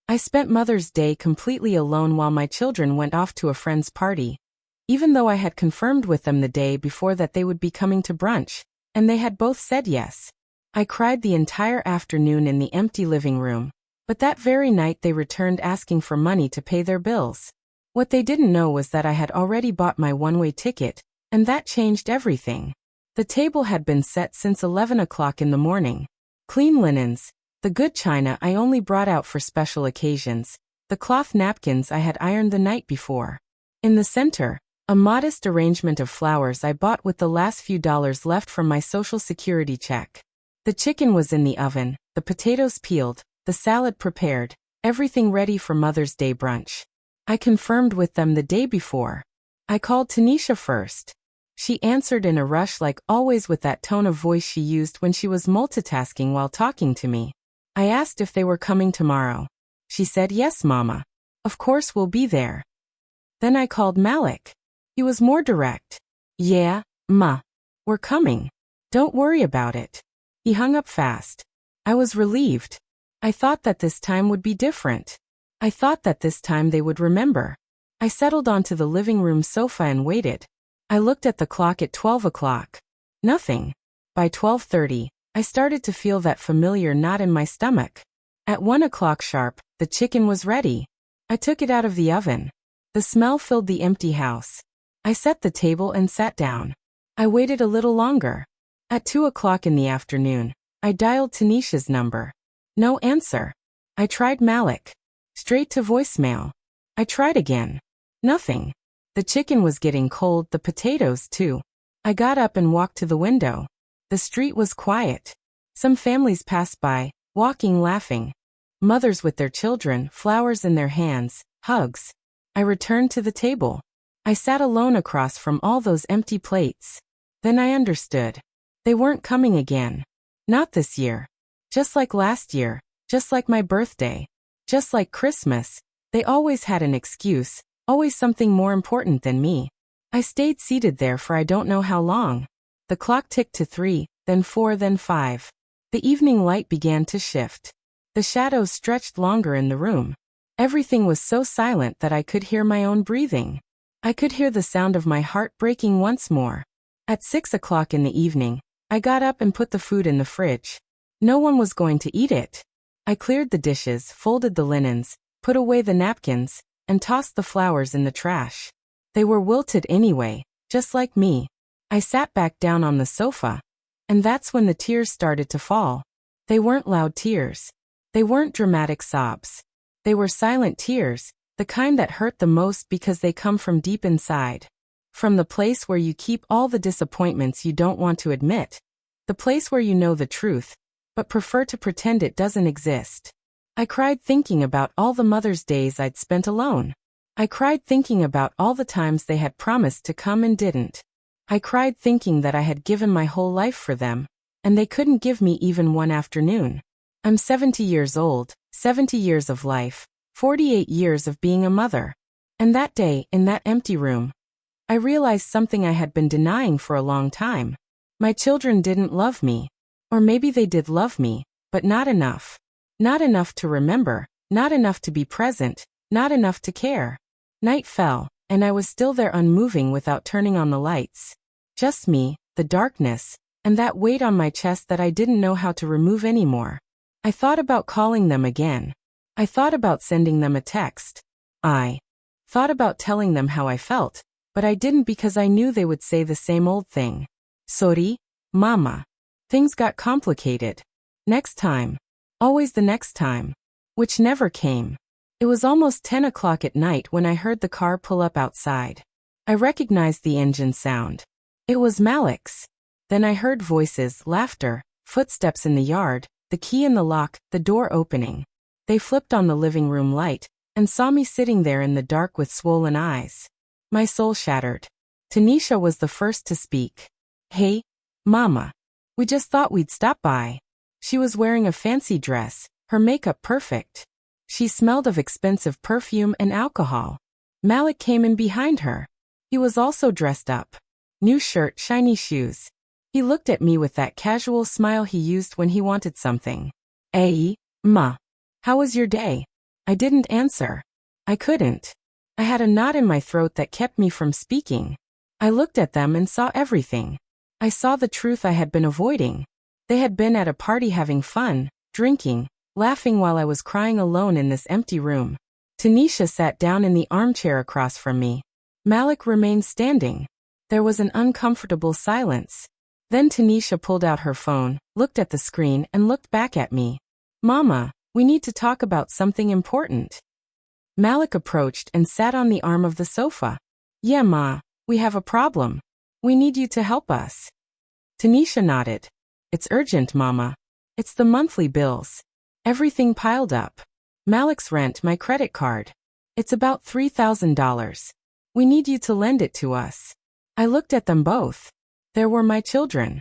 I spent Mother's Day completely alone while my children went off to a friend's party. Even though I had confirmed with them the day before that they would be coming to brunch, and they had both said yes. I cried the entire afternoon in the empty living room, but that very night they returned asking for money to pay their bills. What they didn't know was that I had already bought my one-way ticket, and that changed everything. The table had been set since 11 o'clock in the morning. Clean linens, the good china I only brought out for special occasions, the cloth napkins I had ironed the night before. In the center, a modest arrangement of flowers I bought with the last few dollars left from my Social Security check. The chicken was in the oven, the potatoes peeled, the salad prepared, everything ready for Mother's Day brunch. I confirmed with them the day before. I called Tanisha first. She answered in a rush, like always, with that tone of voice she used when she was multitasking while talking to me. I asked if they were coming tomorrow. She said, "Yes, Mama. Of course we'll be there." Then I called Malik. He was more direct. "Yeah, Ma. We're coming. Don't worry about it." He hung up fast. I was relieved. I thought that this time would be different. I thought that this time they would remember. I settled onto the living room sofa and waited. I looked at the clock at 12 o'clock. Nothing. By 12:30, I started to feel that familiar knot in my stomach. At 1 o'clock sharp, the chicken was ready. I took it out of the oven. The smell filled the empty house. I set the table and sat down. I waited a little longer. At 2 o'clock in the afternoon, I dialed Tanisha's number. No answer. I tried Malik. Straight to voicemail. I tried again. Nothing. The chicken was getting cold, the potatoes too. I got up and walked to the window. The street was quiet. Some families passed by, walking, laughing. Mothers with their children, flowers in their hands, hugs. I returned to the table. I sat alone across from all those empty plates. Then I understood. They weren't coming again. Not this year. Just like last year, just like my birthday, just like Christmas, they always had an excuse, always something more important than me. I stayed seated there for I don't know how long. The clock ticked to 3, then 4, then 5. The evening light began to shift. The shadows stretched longer in the room. Everything was so silent that I could hear my own breathing. I could hear the sound of my heart breaking once more. At 6 o'clock in the evening, I got up and put the food in the fridge. No one was going to eat it. I cleared the dishes, folded the linens, put away the napkins, and tossed the flowers in the trash. They were wilted anyway, just like me. I sat back down on the sofa. And that's when the tears started to fall. They weren't loud tears. They weren't dramatic sobs. They were silent tears, the kind that hurt the most because they come from deep inside. From the place where you keep all the disappointments you don't want to admit. The place where you know the truth, but prefer to pretend it doesn't exist. I cried thinking about all the Mother's Days I'd spent alone. I cried thinking about all the times they had promised to come and didn't. I cried thinking that I had given my whole life for them, and they couldn't give me even one afternoon. I'm 70 years old, 70 years of life, 48 years of being a mother. And that day, in that empty room, I realized something I had been denying for a long time. My children didn't love me. Or maybe they did love me, but not enough. Not enough to remember, not enough to be present, not enough to care. Night fell, and I was still there unmoving without turning on the lights. Just me, the darkness, and that weight on my chest that I didn't know how to remove anymore. I thought about calling them again. I thought about sending them a text. I thought about telling them how I felt, but I didn't because I knew they would say the same old thing. Sorry, Mama. Things got complicated. Next time. Always the next time. Which never came. It was almost 10 o'clock at night when I heard the car pull up outside. I recognized the engine sound. It was Malik's. Then I heard voices, laughter, footsteps in the yard, the key in the lock, the door opening. They flipped on the living room light, and saw me sitting there in the dark with swollen eyes. My soul shattered. Tanisha was the first to speak. "Hey, Mama. We just thought we'd stop by." She was wearing a fancy dress, her makeup perfect. She smelled of expensive perfume and alcohol. Malik came in behind her. He was also dressed up. New shirt, shiny shoes. He looked at me with that casual smile he used when he wanted something. "Hey, Ma. How was your day?" I didn't answer. I couldn't. I had a knot in my throat that kept me from speaking. I looked at them and saw everything. I saw the truth I had been avoiding. They had been at a party having fun, drinking, laughing while I was crying alone in this empty room. Tanisha sat down in the armchair across from me. Malik remained standing. There was an uncomfortable silence. Then Tanisha pulled out her phone, looked at the screen and looked back at me. Mama, we need to talk about something important. Malik approached and sat on the arm of the sofa. Yeah, Ma, we have a problem. We need you to help us. Tanisha nodded. It's urgent, Mama. It's the monthly bills. Everything piled up. Malik's rent, my credit card. It's about $3,000. We need you to lend it to us. I looked at them both. There were my children.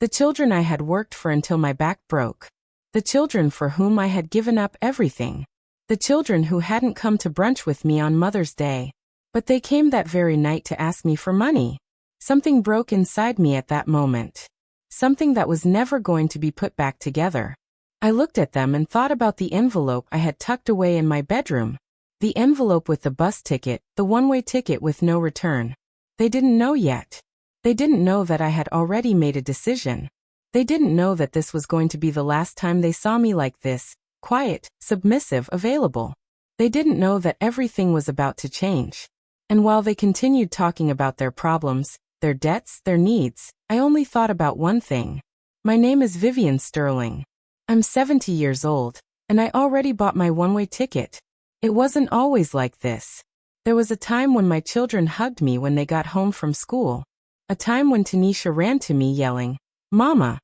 The children I had worked for until my back broke. The children for whom I had given up everything. The children who hadn't come to brunch with me on Mother's Day. But they came that very night to ask me for money. Something broke inside me at that moment. Something that was never going to be put back together. I looked at them and thought about the envelope I had tucked away in my bedroom. The envelope with the bus ticket, the one-way ticket with no return. They didn't know yet. They didn't know that I had already made a decision. They didn't know that this was going to be the last time they saw me like this, quiet, submissive, available. They didn't know that everything was about to change. And while they continued talking about their problems, their debts, their needs, I only thought about one thing. My name is Vivian Sterling. I'm 70 years old, and I already bought my one-way ticket. It wasn't always like this. There was a time when my children hugged me when they got home from school. A time when Tanisha ran to me yelling, Mama,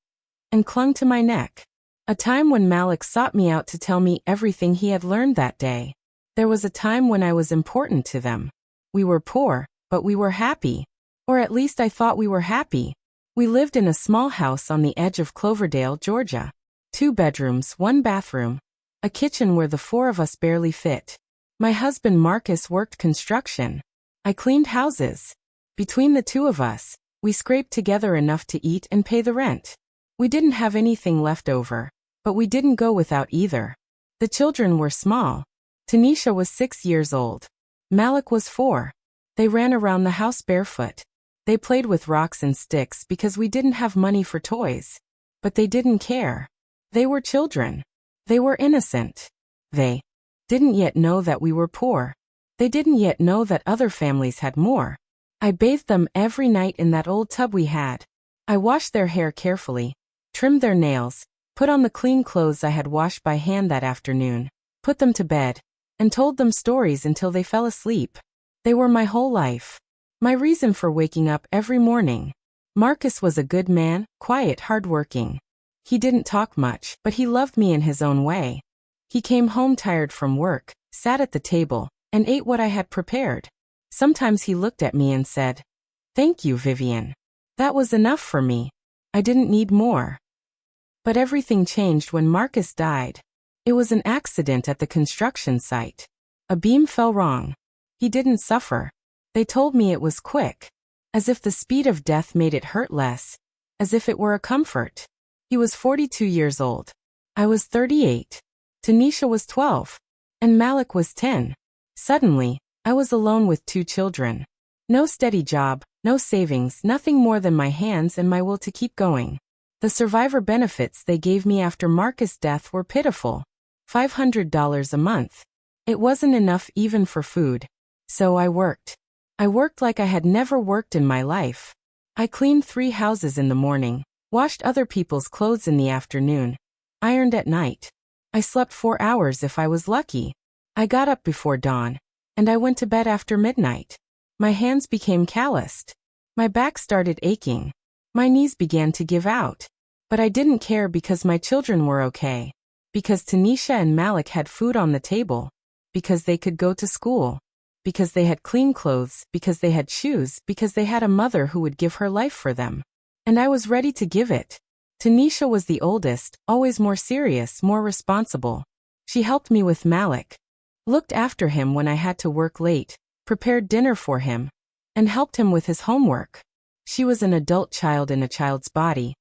and clung to my neck. A time when Malik sought me out to tell me everything he had learned that day. There was a time when I was important to them. We were poor, but we were happy. Or at least I thought we were happy. We lived in a small house on the edge of Cloverdale, Georgia. 2 bedrooms, 1 bathroom. A kitchen where the 4 of us barely fit. My husband Marcus worked construction. I cleaned houses. Between the 2 of us, we scraped together enough to eat and pay the rent. We didn't have anything left over, but we didn't go without either. The children were small. Tanisha was 6 years old. Malik was 4. They ran around the house barefoot. They played with rocks and sticks because we didn't have money for toys. But they didn't care. They were children. They were innocent. They didn't yet know that we were poor. They didn't yet know that other families had more. I bathed them every night in that old tub we had. I washed their hair carefully, trimmed their nails, put on the clean clothes I had washed by hand that afternoon, put them to bed, and told them stories until they fell asleep. They were my whole life. My reason for waking up every morning. Marcus was a good man, quiet, hardworking. He didn't talk much, but he loved me in his own way. He came home tired from work, sat at the table, and ate what I had prepared. Sometimes he looked at me and said, "Thank you, Vivian." That was enough for me. I didn't need more. But everything changed when Marcus died. It was an accident at the construction site. A beam fell wrong. He didn't suffer. They told me it was quick. As if the speed of death made it hurt less. As if it were a comfort. He was 42 years old. I was 38. Tanisha was 12. And Malik was 10. Suddenly, I was alone with 2 children. No steady job, no savings, nothing more than my hands and my will to keep going. The survivor benefits they gave me after Marcus' death were pitiful. $500 a month. It wasn't enough even for food. So I worked. I worked like I had never worked in my life. I cleaned 3 houses in the morning, washed other people's clothes in the afternoon, ironed at night. I slept 4 hours if I was lucky. I got up before dawn, and I went to bed after midnight. My hands became calloused. My back started aching. My knees began to give out. But I didn't care because my children were okay. Because Tanisha and Malik had food on the table. Because they could go to school. Because they had clean clothes, because they had shoes, because they had a mother who would give her life for them. And I was ready to give it. Tanisha was the oldest, always more serious, more responsible. She helped me with Malik. Looked after him when I had to work late, prepared dinner for him, and helped him with his homework. She was an adult child in a child's body.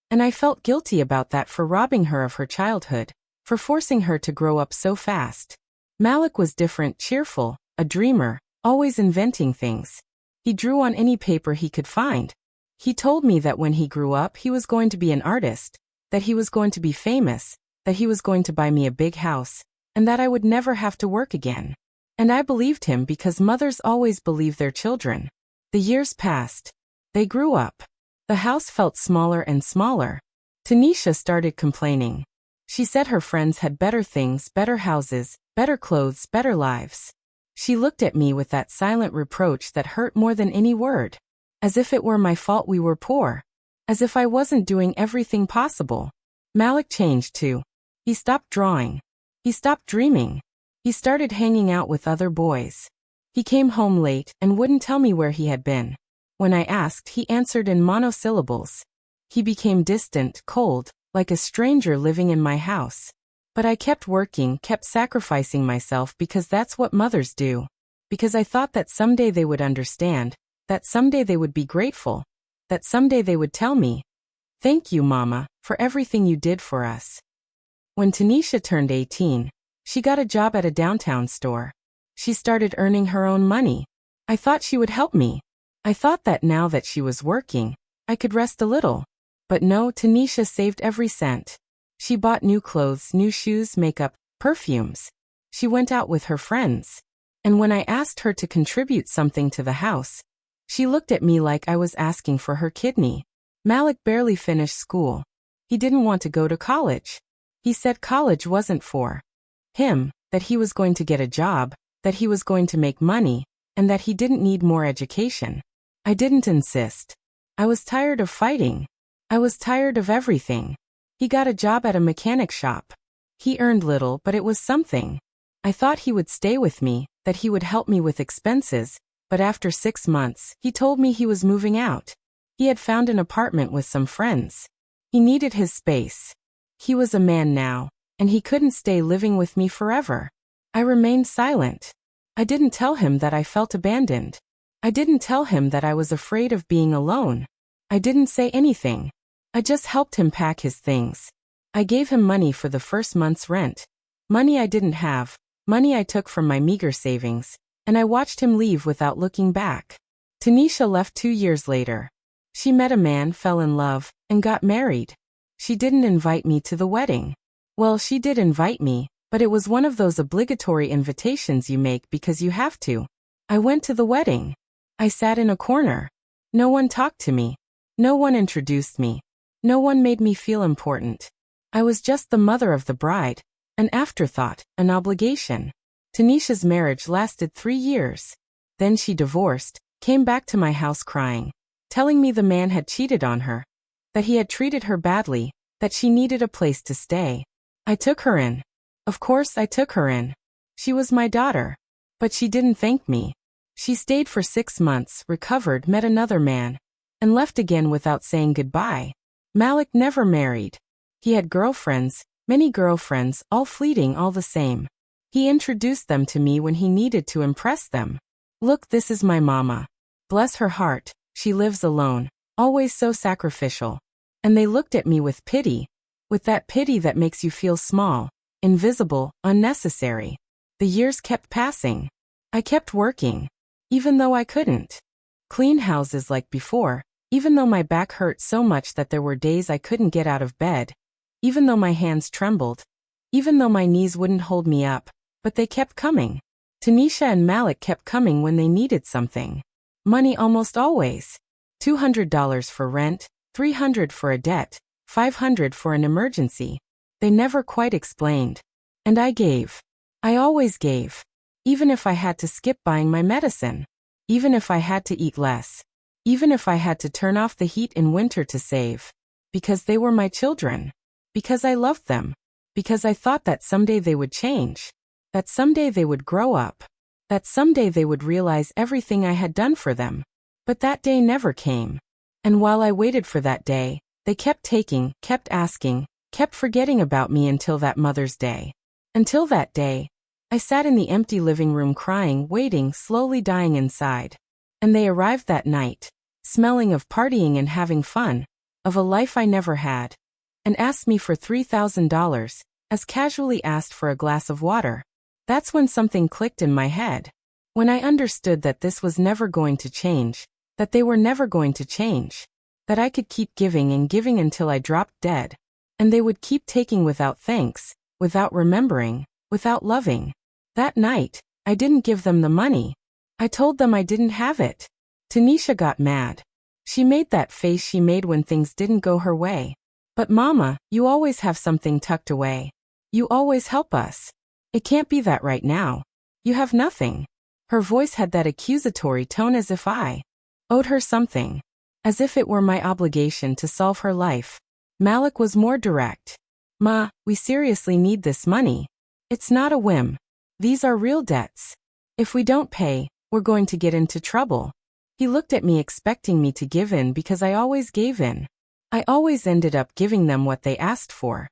And I felt guilty about that, for robbing her of her childhood, for forcing her to grow up so fast. Malik was different, cheerful, a dreamer, always inventing things. He drew on any paper he could find. He told me that when he grew up he was going to be an artist, that he was going to be famous, that he was going to buy me a big house, and that I would never have to work again. And I believed him because mothers always believe their children. The years passed. They grew up. The house felt smaller and smaller. Tanisha started complaining. She said her friends had better things, better houses, better clothes, better lives. She looked at me with that silent reproach that hurt more than any word. As if it were my fault we were poor. As if I wasn't doing everything possible. Malik changed too. He stopped drawing. He stopped dreaming. He started hanging out with other boys. He came home late and wouldn't tell me where he had been. When I asked, he answered in monosyllables. He became distant, cold, like a stranger living in my house. But I kept working, kept sacrificing myself because that's what mothers do. Because I thought that someday they would understand, that someday they would be grateful, that someday they would tell me, "Thank you, Mama, for everything you did for us." When Tanisha turned 18, she got a job at a downtown store. She started earning her own money. I thought she would help me. I thought that now that she was working, I could rest a little. But no, Tanisha saved every cent. She bought new clothes, new shoes, makeup, perfumes. She went out with her friends. And when I asked her to contribute something to the house, she looked at me like I was asking for her kidney. Malik barely finished school. He didn't want to go to college. He said college wasn't for him, that he was going to get a job, that he was going to make money, and that he didn't need more education. I didn't insist. I was tired of fighting. I was tired of everything. He got a job at a mechanic shop. He earned little, but it was something. I thought he would stay with me, that he would help me with expenses, but after 6 months, he told me he was moving out. He had found an apartment with some friends. He needed his space. He was a man now, and he couldn't stay living with me forever. I remained silent. I didn't tell him that I felt abandoned. I didn't tell him that I was afraid of being alone. I didn't say anything. I just helped him pack his things. I gave him money for the first month's rent. Money I didn't have, money I took from my meager savings, and I watched him leave without looking back. Tanisha left 2 years later. She met a man, fell in love, and got married. She didn't invite me to the wedding. Well, she did invite me, but it was one of those obligatory invitations you make because you have to. I went to the wedding. I sat in a corner. No one talked to me. No one introduced me. No one made me feel important. I was just the mother of the bride, an afterthought, an obligation. Tanisha's marriage lasted 3 years. Then she divorced, came back to my house crying, telling me the man had cheated on her, that he had treated her badly, that she needed a place to stay. I took her in. Of course I took her in. She was my daughter. But she didn't thank me. She stayed for 6 months, recovered, met another man, and left again without saying goodbye. Malik never married. He had girlfriends, many girlfriends, all fleeting, all the same. He introduced them to me when he needed to impress them. Look, this is my mama. Bless her heart, she lives alone, always so sacrificial. And they looked at me with pity, with that pity that makes you feel small, invisible, unnecessary. The years kept passing. I kept working, even though I couldn't clean houses like before, even though my back hurt so much that there were days I couldn't get out of bed, even though my hands trembled, even though my knees wouldn't hold me up, but they kept coming. Tanisha and Malik kept coming when they needed something. Money almost always. $200 for rent, $300 for a debt, $500 for an emergency. They never quite explained. And I gave. I always gave. Even if I had to skip buying my medicine. Even if I had to eat less. Even if I had to turn off the heat in winter to save. Because they were my children. Because I loved them. Because I thought that someday they would change. That someday they would grow up. That someday they would realize everything I had done for them. But that day never came. And while I waited for that day, they kept taking, kept asking, kept forgetting about me until that Mother's Day. Until that day, I sat in the empty living room crying, waiting, slowly dying inside. And they arrived that night, smelling of partying and having fun, of a life I never had, and asked me for $3,000, as casually asked for a glass of water. That's when something clicked in my head. When I understood that this was never going to change, that they were never going to change, that I could keep giving and giving until I dropped dead, and they would keep taking without thanks, without remembering, without loving. That night, I didn't give them the money. I told them I didn't have it. Tanisha got mad. She made that face she made when things didn't go her way. But Mama, you always have something tucked away. You always help us. It can't be that right now. You have nothing. Her voice had that accusatory tone as if I owed her something. As if it were my obligation to solve her life. Malik was more direct. Ma, we seriously need this money. It's not a whim. These are real debts. If we don't pay, we're going to get into trouble. He looked at me expecting me to give in because I always gave in. I always ended up giving them what they asked for,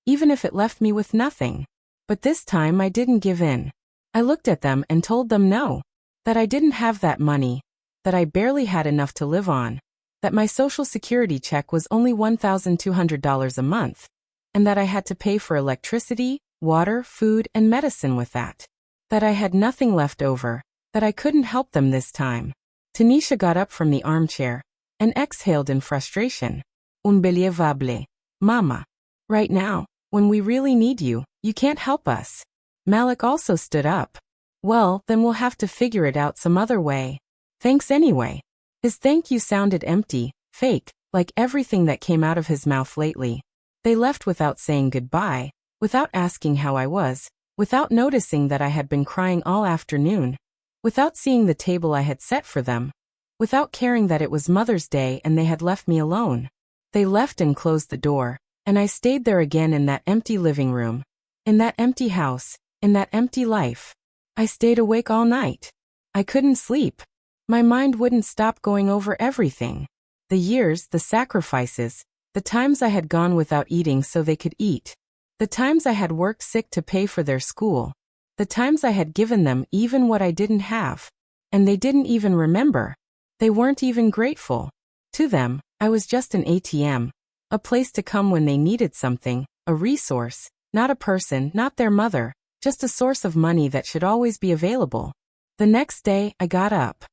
even if it left me with nothing. But this time I didn't give in. I looked at them and told them no, that I didn't have that money, that I barely had enough to live on, that my Social Security check was only $1,200 a month, and that I had to pay for electricity, water, food, and medicine with that I had nothing left over, that I couldn't help them this time. Tanisha got up from the armchair and exhaled in frustration. Unbelievable. Mama. Right now, when we really need you, you can't help us. Malik also stood up. Well, then we'll have to figure it out some other way. Thanks anyway. His thank you sounded empty, fake, like everything that came out of his mouth lately. They left without saying goodbye, without asking how I was, without noticing that I had been crying all afternoon, without seeing the table I had set for them, without caring that it was Mother's Day and they had left me alone. They left and closed the door, and I stayed there again in that empty living room, in that empty house, in that empty life. I stayed awake all night. I couldn't sleep. My mind wouldn't stop going over everything. The years, the sacrifices, the times I had gone without eating so they could eat, the times I had worked sick to pay for their school, the times I had given them even what I didn't have, and they didn't even remember. They weren't even grateful. To them, I was just an ATM, a place to come when they needed something, a resource, not a person, not their mother, just a source of money that should always be available. The next day, I got up.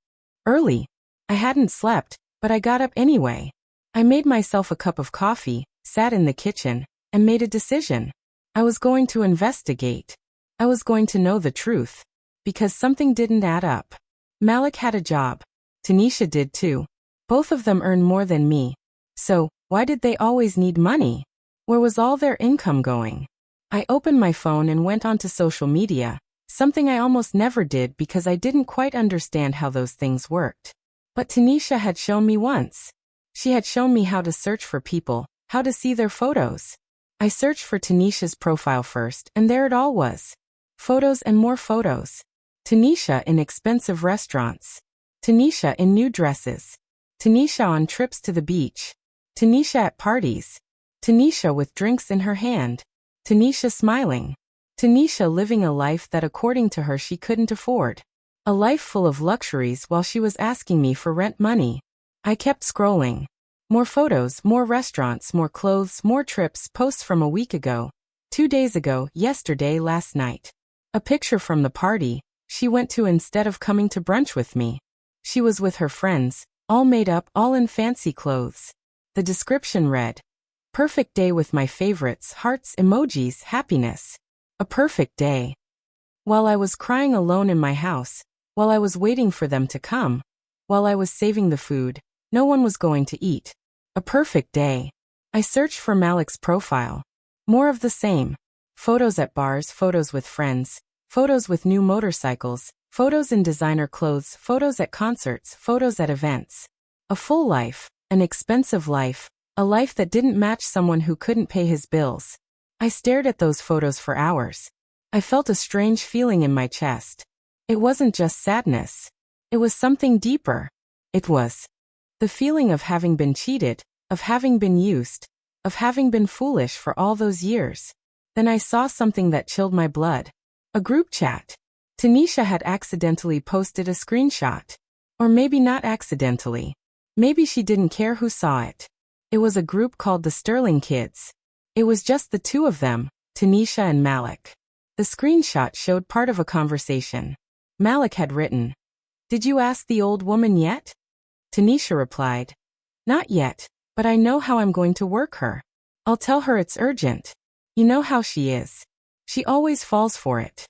Early. I hadn't slept, but I got up anyway. I made myself a cup of coffee, sat in the kitchen, and made a decision. I was going to investigate. I was going to know the truth. Because something didn't add up. Malik had a job. Tanisha did too. Both of them earned more than me. So, why did they always need money? Where was all their income going? I opened my phone and went onto social media, something I almost never did because I didn't quite understand how those things worked. But Tanisha had shown me once. She had shown me how to search for people, how to see their photos. I searched for Tanisha's profile first, and there it all was. Photos and more photos. Tanisha in expensive restaurants. Tanisha in new dresses. Tanisha on trips to the beach. Tanisha at parties. Tanisha with drinks in her hand. Tanisha smiling. Tanisha living a life that according to her she couldn't afford. A life full of luxuries while she was asking me for rent money. I kept scrolling. More photos, more restaurants, more clothes, more trips, posts from a week ago, 2 days ago, yesterday, last night. A picture from the party she went to instead of coming to brunch with me. She was with her friends, all made up, all in fancy clothes. The description read, "Perfect day with my favorites, hearts, emojis, happiness. A perfect day." While I was crying alone in my house, while I was waiting for them to come, while I was saving the food, no one was going to eat. A perfect day. I searched for Malik's profile. More of the same. Photos at bars, photos with friends, photos with new motorcycles, photos in designer clothes, photos at concerts, photos at events. A full life, an expensive life, a life that didn't match someone who couldn't pay his bills. I stared at those photos for hours. I felt a strange feeling in my chest. It wasn't just sadness. It was something deeper. It was the feeling of having been cheated, of having been used, of having been foolish for all those years. Then I saw something that chilled my blood. A group chat. Tanisha had accidentally posted a screenshot. Or maybe not accidentally. Maybe she didn't care who saw it. It was a group called the Sterling Kids. It was just the two of them, Tanisha and Malik. The screenshot showed part of a conversation. Malik had written, "Did you ask the old woman yet?" Tanisha replied, "Not yet, but I know how I'm going to work her. I'll tell her it's urgent. You know how she is. She always falls for it."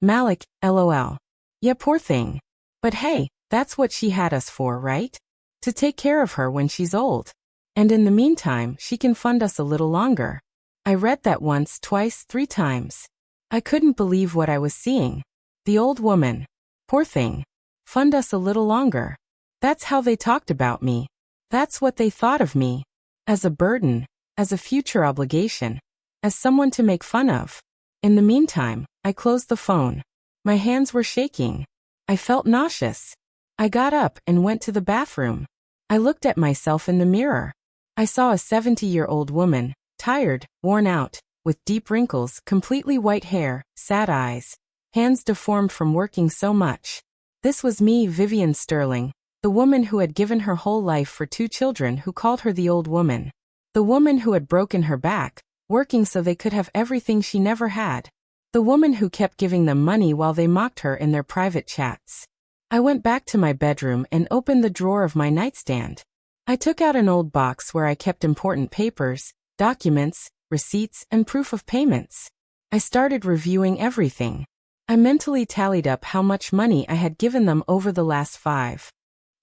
Malik, LOL. Yeah, poor thing. But hey, that's what she had us for, right? To take care of her when she's old. And in the meantime, she can fund us a little longer. I read that once, twice, 3 times. I couldn't believe what I was seeing. The old woman. Poor thing. Fund us a little longer. That's how they talked about me. That's what they thought of me. As a burden, as a future obligation, as someone to make fun of. In the meantime, I closed the phone. My hands were shaking. I felt nauseous. I got up and went to the bathroom. I looked at myself in the mirror. I saw a 70-year-old woman, tired, worn out, with deep wrinkles, completely white hair, sad eyes, hands deformed from working so much. This was me, Vivian Sterling, the woman who had given her whole life for 2 children who called her the old woman. The woman who had broken her back, working so they could have everything she never had. The woman who kept giving them money while they mocked her in their private chats. I went back to my bedroom and opened the drawer of my nightstand. I took out an old box where I kept important papers, documents, receipts, and proof of payments. I started reviewing everything. I mentally tallied up how much money I had given them over the last 5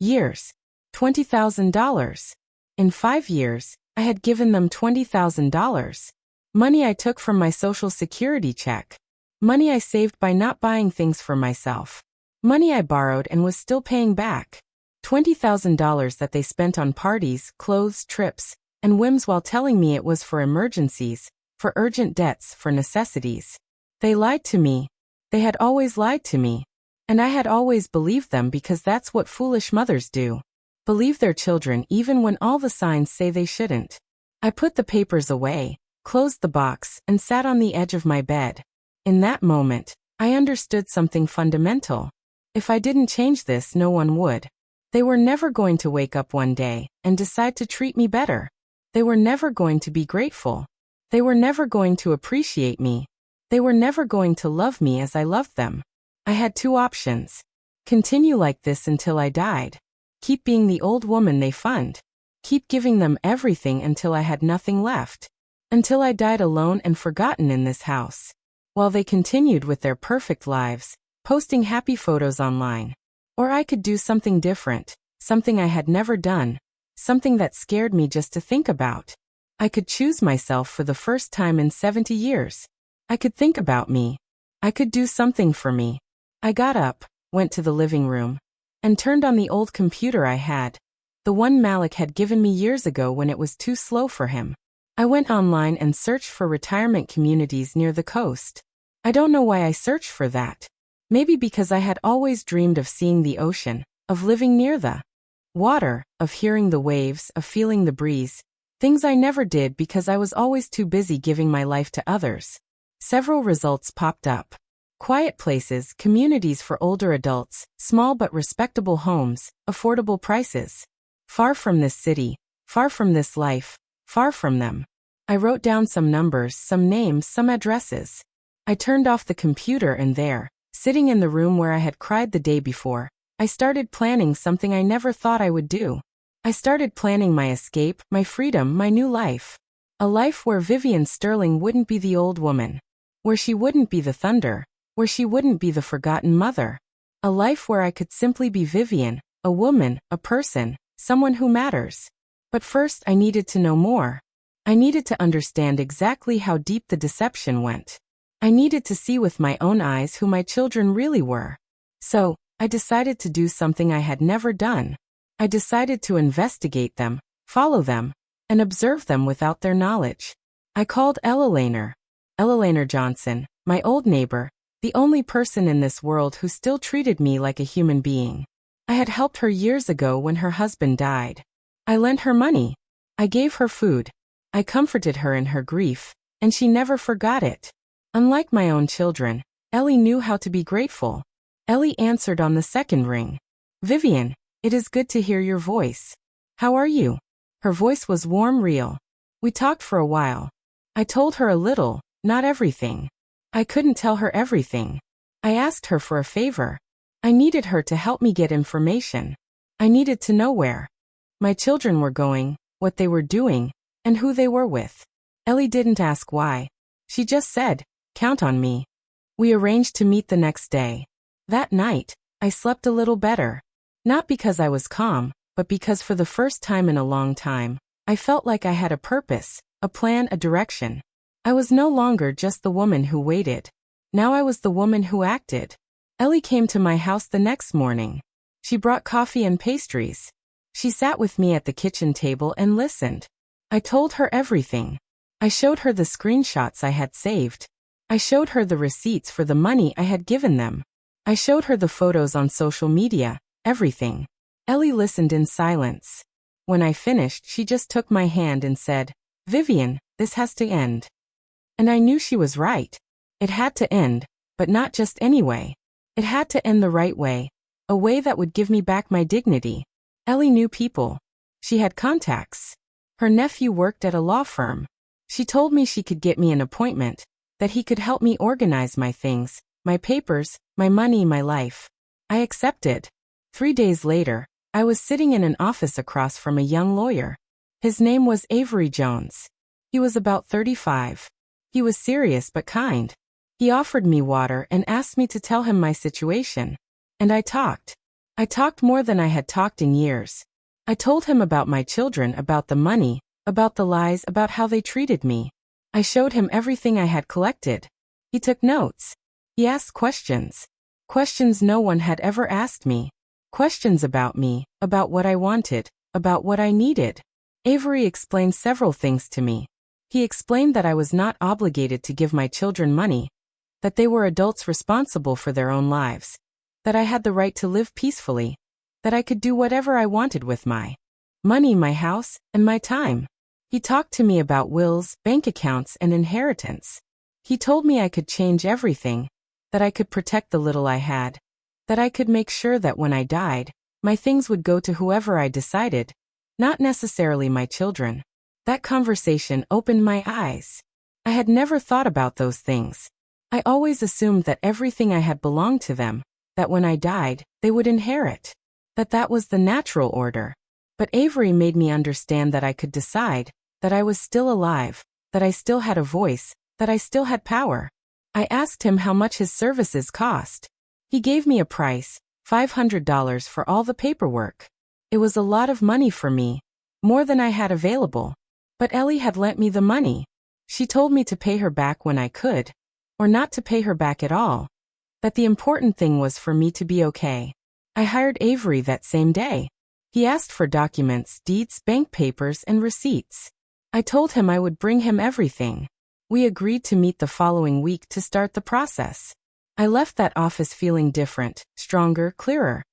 years. $20,000. In 5 years, I had given them $20,000. Money I took from my Social Security check. Money I saved by not buying things for myself. Money I borrowed and was still paying back. $20,000 that they spent on parties, clothes, trips, and whims while telling me it was for emergencies, for urgent debts, for necessities. They lied to me. They had always lied to me. And I had always believed them because that's what foolish mothers do. Believe their children even when all the signs say they shouldn't. I put the papers away, closed the box, and sat on the edge of my bed. In that moment, I understood something fundamental. If I didn't change this, no one would. They were never going to wake up one day and decide to treat me better. They were never going to be grateful. They were never going to appreciate me. They were never going to love me as I loved them. I had 2 options. Continue like this until I died. Keep being the old woman they fund. Keep giving them everything until I had nothing left. Until I died alone and forgotten in this house. While they continued with their perfect lives, posting happy photos online. Or I could do something different, something I had never done, something that scared me just to think about. I could choose myself for the first time in 70 years. I could think about me. I could do something for me. I got up, went to the living room, and turned on the old computer I had. The one Malik had given me years ago when it was too slow for him. I went online and searched for retirement communities near the coast. I don't know why I searched for that. Maybe because I had always dreamed of seeing the ocean, of living near the water, of hearing the waves, of feeling the breeze. Things I never did because I was always too busy giving my life to others. Several results popped up. Quiet places, communities for older adults, small but respectable homes, affordable prices. Far from this city, far from this life, far from them. I wrote down some numbers, some names, some addresses. I turned off the computer and there, sitting in the room where I had cried the day before, I started planning something I never thought I would do. I started planning my escape, my freedom, my new life. A life where Vivian Sterling wouldn't be the old woman. Where she wouldn't be the thunder. Where she wouldn't be the forgotten mother. A life where I could simply be Vivian, a woman, a person, someone who matters. But first I needed to know more. I needed to understand exactly how deep the deception went. I needed to see with my own eyes who my children really were. So, I decided to do something I had never done. I decided to investigate them, follow them, and observe them without their knowledge. I called Ella Laner Johnson, my old neighbor, the only person in this world who still treated me like a human being. I had helped her years ago when her husband died. I lent her money. I gave her food. I comforted her in her grief, and she never forgot it. Unlike my own children, Ellie knew how to be grateful. Ellie answered on the second ring. "Vivian, it is good to hear your voice. How are you?" Her voice was warm, real. We talked for a while. I told her a little, not everything. I couldn't tell her everything. I asked her for a favor. I needed her to help me get information. I needed to know where my children were going, what they were doing, and who they were with. Ellie didn't ask why. She just said, "Count on me." We arranged to meet the next day. That night, I slept a little better. Not because I was calm, but because for the first time in a long time, I felt like I had a purpose, a plan, a direction. I was no longer just the woman who waited. Now I was the woman who acted. Ellie came to my house the next morning. She brought coffee and pastries. She sat with me at the kitchen table and listened. I told her everything. I showed her the screenshots I had saved. I showed her the receipts for the money I had given them. I showed her the photos on social media, everything. Ellie listened in silence. When I finished, she just took my hand and said, "Vivian, this has to end." And I knew she was right. It had to end, but not just any way. It had to end the right way, a way that would give me back my dignity. Ellie knew people. She had contacts. Her nephew worked at a law firm. She told me she could get me an appointment, that he could help me organize my things, my papers, my money, my life. I accepted. 3 days later, I was sitting in an office across from a young lawyer. His name was Avery Jones. He was about 35. He was serious but kind. He offered me water and asked me to tell him my situation. And I talked. I talked more than I had talked in years. I told him about my children, about the money, about the lies, about how they treated me. I showed him everything I had collected. He took notes. He asked questions. Questions no one had ever asked me. Questions about me, about what I wanted, about what I needed. Avery explained several things to me. He explained that I was not obligated to give my children money, that they were adults responsible for their own lives, that I had the right to live peacefully, that I could do whatever I wanted with my money, my house, and my time. He talked to me about wills, bank accounts, and inheritance. He told me I could change everything, that I could protect the little I had, that I could make sure that when I died, my things would go to whoever I decided, not necessarily my children. That conversation opened my eyes. I had never thought about those things. I always assumed that everything I had belonged to them, that when I died, they would inherit, that was the natural order. But Avery made me understand that I could decide, that I was still alive, that I still had a voice, that I still had power. I asked him how much his services cost. He gave me a price, $500 for all the paperwork. It was a lot of money for me, more than I had available. But Ellie had lent me the money. She told me to pay her back when I could, or not to pay her back at all. That the important thing was for me to be okay. I hired Avery that same day. He asked for documents, deeds, bank papers, and receipts. I told him I would bring him everything. We agreed to meet the following week to start the process. I left that office feeling different, stronger, clearer.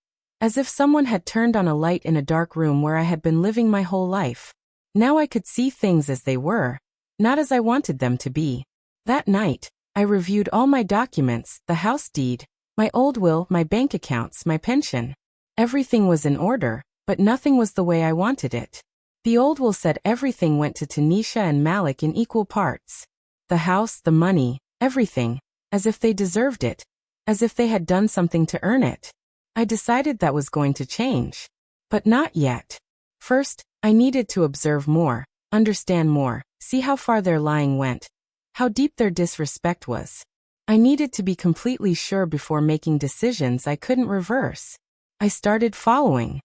As if someone had turned on a light in a dark room where I had been living my whole life. Now I could see things as they were, not as I wanted them to be. That night, I reviewed all my documents, the house deed, my old will, my bank accounts, my pension. Everything was in order, but nothing was the way I wanted it. The old will said everything went to Tanisha and Malik in equal parts. The house, the money, everything, as if they deserved it, as if they had done something to earn it. I decided that was going to change. But not yet. First, I needed to observe more, understand more, see how far their lying went, how deep their disrespect was. I needed to be completely sure before making decisions I couldn't reverse. I started following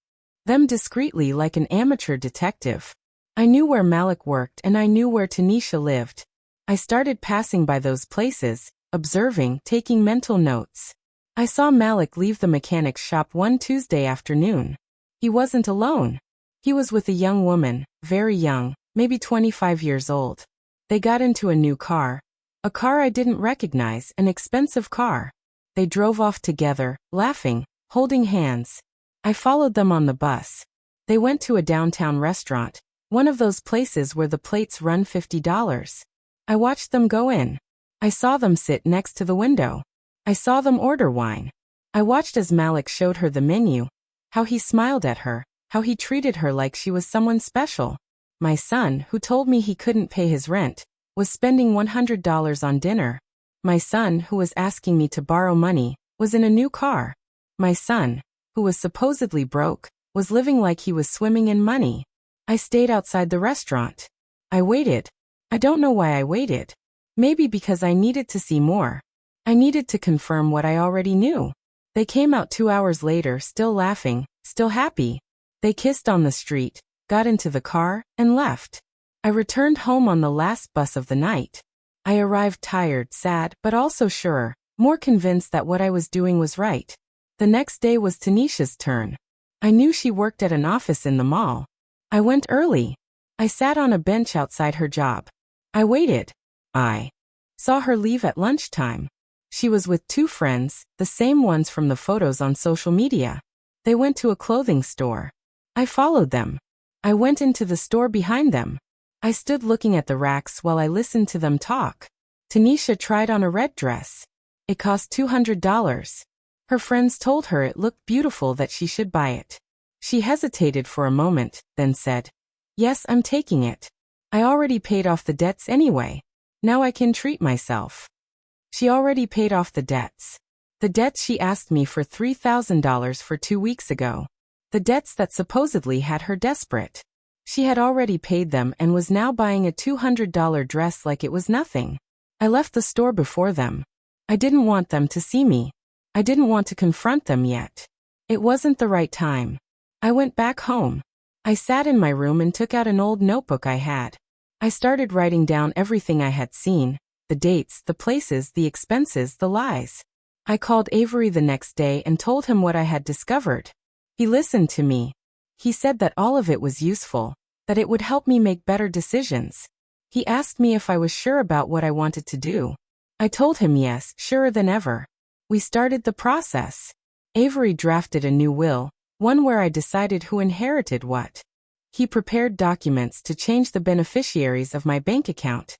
them discreetly like an amateur detective. I knew where Malik worked and I knew where Tanisha lived. I started passing by those places, observing, taking mental notes. I saw Malik leave the mechanic's shop one Tuesday afternoon. He wasn't alone. He was with a young woman, very young, maybe 25 years old. They got into a new car. A car I didn't recognize, an expensive car. They drove off together, laughing, holding hands. I followed them on the bus. They went to a downtown restaurant, one of those places where the plates run $50. I watched them go in. I saw them sit next to the window. I saw them order wine. I watched as Malik showed her the menu, how he smiled at her, how he treated her like she was someone special. My son, who told me he couldn't pay his rent, was spending $100 on dinner. My son, who was asking me to borrow money, was in a new car. My son, who was supposedly broke, was living like he was swimming in money. I stayed outside the restaurant. I waited. I don't know why I waited. Maybe because I needed to see more. I needed to confirm what I already knew. They came out 2 hours later, still laughing, still happy. They kissed on the street, got into the car, and left. I returned home on the last bus of the night. I arrived tired, sad, but also surer, more convinced that what I was doing was right. The next day was Tanisha's turn. I knew she worked at an office in the mall. I went early. I sat on a bench outside her job. I waited. I saw her leave at lunchtime. She was with 2 friends, the same ones from the photos on social media. They went to a clothing store. I followed them. I went into the store behind them. I stood looking at the racks while I listened to them talk. Tanisha tried on a red dress. It cost $200. Her friends told her it looked beautiful, that she should buy it. She hesitated for a moment, then said, "Yes, I'm taking it. I already paid off the debts anyway. Now I can treat myself." She already paid off the debts. The debts she asked me for $3,000 for 2 weeks ago. The debts that supposedly had her desperate. She had already paid them and was now buying a $200 dress like it was nothing. I left the store before them. I didn't want them to see me. I didn't want to confront them yet. It wasn't the right time. I went back home. I sat in my room and took out an old notebook I had. I started writing down everything I had seen, the dates, the places, the expenses, the lies. I called Avery the next day and told him what I had discovered. He listened to me. He said that all of it was useful, that it would help me make better decisions. He asked me if I was sure about what I wanted to do. I told him yes, surer than ever. We started the process. Avery drafted a new will, one where I decided who inherited what. He prepared documents to change the beneficiaries of my bank account.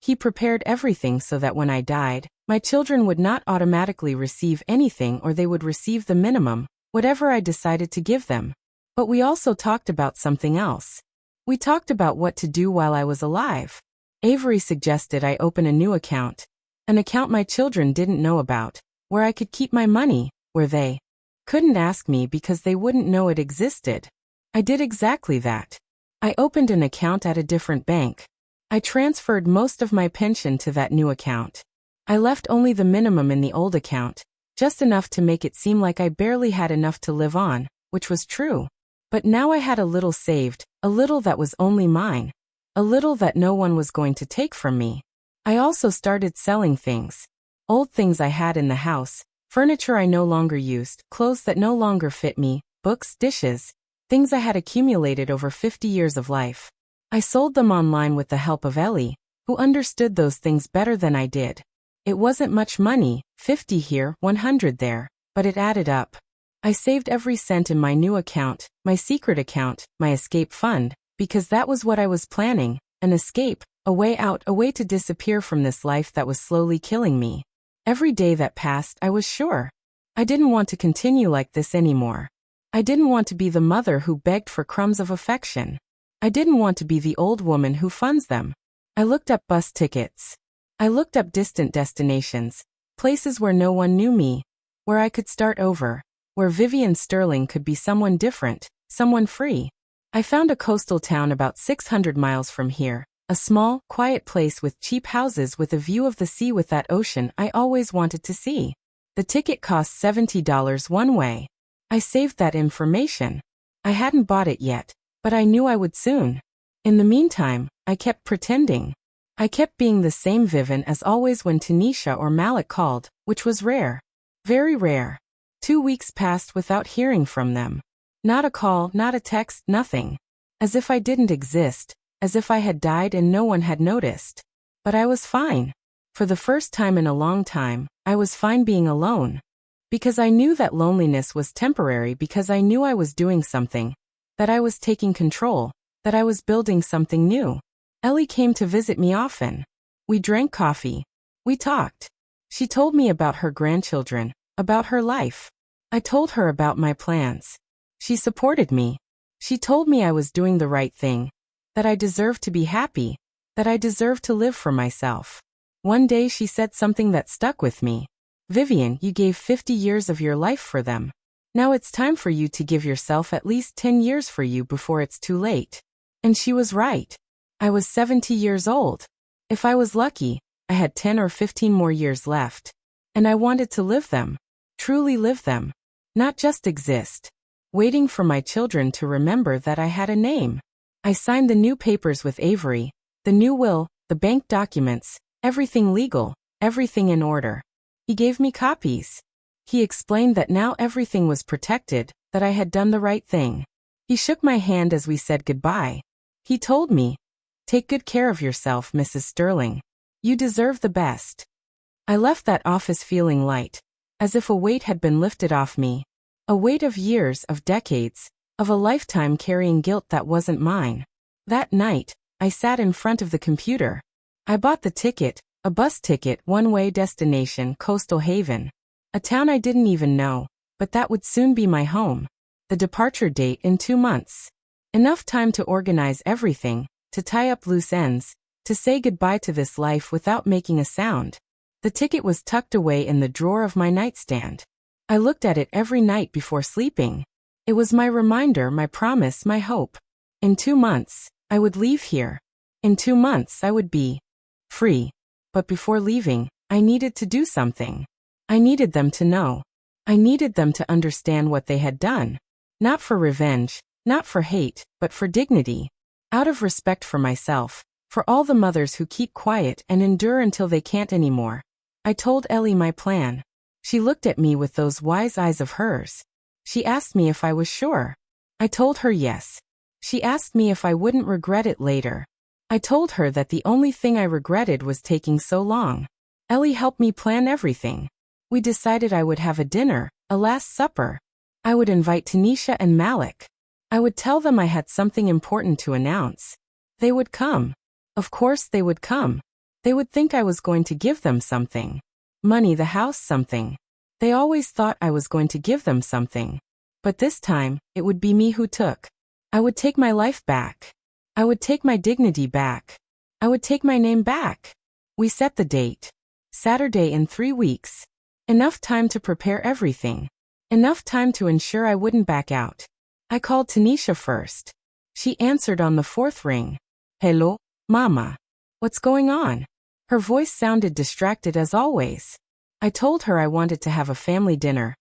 He prepared everything so that when I died, my children would not automatically receive anything, or they would receive the minimum, whatever I decided to give them. But we also talked about something else. We talked about what to do while I was alive. Avery suggested I open a new account, an account my children didn't know about, where I could keep my money, where they couldn't ask me because they wouldn't know it existed. I did exactly that. I opened an account at a different bank. I transferred most of my pension to that new account. I left only the minimum in the old account, just enough to make it seem like I barely had enough to live on, which was true. But now I had a little saved, a little that was only mine, a little that no one was going to take from me. I also started selling things. Old things I had in the house, furniture I no longer used, clothes that no longer fit me, books, dishes, things I had accumulated over 50 years of life. I sold them online with the help of Ellie, who understood those things better than I did. It wasn't much money, 50 here, 100 there, but it added up. I saved every cent in my new account, my secret account, my escape fund, because that was what I was planning, an escape, a way out, a way to disappear from this life that was slowly killing me. Every day that passed, I was sure. I didn't want to continue like this anymore. I didn't want to be the mother who begged for crumbs of affection. I didn't want to be the old woman who funds them. I looked up bus tickets. I looked up distant destinations, places where no one knew me, where I could start over, where Vivian Sterling could be someone different, someone free. I found a coastal town about 600 miles from here, a small, quiet place with cheap houses with a view of the sea with that ocean I always wanted to see. The ticket cost $70 one way. I saved that information. I hadn't bought it yet, but I knew I would soon. In the meantime, I kept pretending. I kept being the same Vivian as always when Tanisha or Malik called, which was rare. Very rare. 2 weeks passed without hearing from them. Not a call, not a text, nothing. As if I didn't exist, as if I had died and no one had noticed. But I was fine. For the first time in a long time, I was fine being alone. Because I knew that loneliness was temporary, because I knew I was doing something, that I was taking control, that I was building something new. Ellie came to visit me often. We drank coffee. We talked. She told me about her grandchildren, about her life. I told her about my plans. She supported me. She told me I was doing the right thing, that I deserved to be happy, that I deserved to live for myself. One day she said something that stuck with me. Vivian, you gave 50 years of your life for them. Now it's time for you to give yourself at least 10 years for you before it's too late. And she was right. I was 70 years old. If I was lucky, I had 10 or 15 more years left. And I wanted to live them. Truly live them. Not just exist. Waiting for my children to remember that I had a name. I signed the new papers with Avery, the new will, the bank documents, everything legal, everything in order. He gave me copies. He explained that now everything was protected, that I had done the right thing. He shook my hand as we said goodbye. He told me, "Take good care of yourself, Mrs. Sterling. You deserve the best." I left that office feeling light, as if a weight had been lifted off me. A weight of years, of decades, of a lifetime carrying guilt that wasn't mine. That night, I sat in front of the computer. I bought the ticket, a bus ticket, one-way destination, Coastal Haven. A town I didn't even know, but that would soon be my home. The departure date in 2 months. Enough time to organize everything, to tie up loose ends, to say goodbye to this life without making a sound. The ticket was tucked away in the drawer of my nightstand. I looked at it every night before sleeping. It was my reminder, my promise, my hope. In 2 months, I would leave here. In 2 months, I would be free. But before leaving, I needed to do something. I needed them to know. I needed them to understand what they had done. Not for revenge, not for hate, but for dignity. Out of respect for myself, for all the mothers who keep quiet and endure until they can't anymore. I told Ellie my plan. She looked at me with those wise eyes of hers. She asked me if I was sure. I told her yes. She asked me if I wouldn't regret it later. I told her that the only thing I regretted was taking so long. Ellie helped me plan everything. We decided I would have a dinner, a last supper. I would invite Tanisha and Malik. I would tell them I had something important to announce. They would come. Of course they would come. They would think I was going to give them something. Money, the house, something. They always thought I was going to give them something. But this time, it would be me who took. I would take my life back. I would take my dignity back. I would take my name back. We set the date. Saturday in 3 weeks. Enough time to prepare everything. Enough time to ensure I wouldn't back out. I called Tanisha first. She answered on the 4th ring. "Hello, Mama. What's going on?" Her voice sounded distracted as always. I told her I wanted to have a family dinner.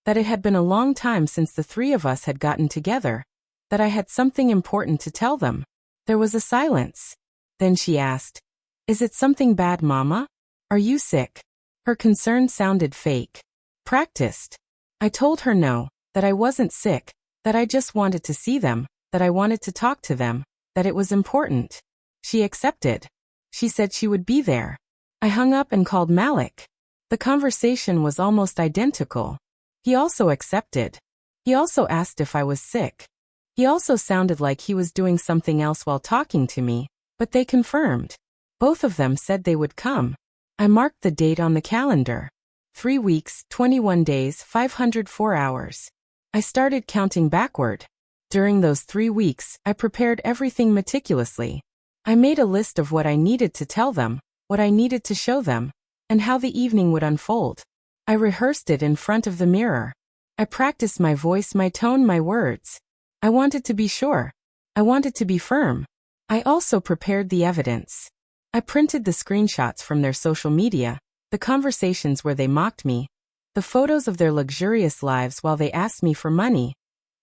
That it had been a long time since the 3 of us had gotten together. That I had something important to tell them. There was a silence. Then she asked, "Is it something bad, Mama? Are you sick?" Her concern sounded fake. Practiced. I told her no, that I wasn't sick, that I just wanted to see them, that I wanted to talk to them, that it was important. She accepted. She said she would be there. I hung up and called Malik. The conversation was almost identical. He also accepted. He also asked if I was sick. He also sounded like he was doing something else while talking to me, but they confirmed. Both of them said they would come. I marked the date on the calendar. 3 weeks, 21 days, 504 hours. I started counting backward. During those 3 weeks, I prepared everything meticulously. I made a list of what I needed to tell them, what I needed to show them, and how the evening would unfold. I rehearsed it in front of the mirror. I practiced my voice, my tone, my words. I wanted to be sure. I wanted to be firm. I also prepared the evidence. I printed the screenshots from their social media, the conversations where they mocked me, the photos of their luxurious lives while they asked me for money,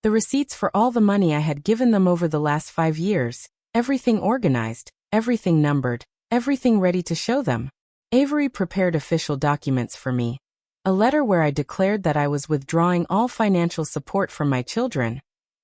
the receipts for all the money I had given them over the last 5 years, everything organized, everything numbered, everything ready to show them. Avery prepared official documents for me. A letter where I declared that I was withdrawing all financial support from my children,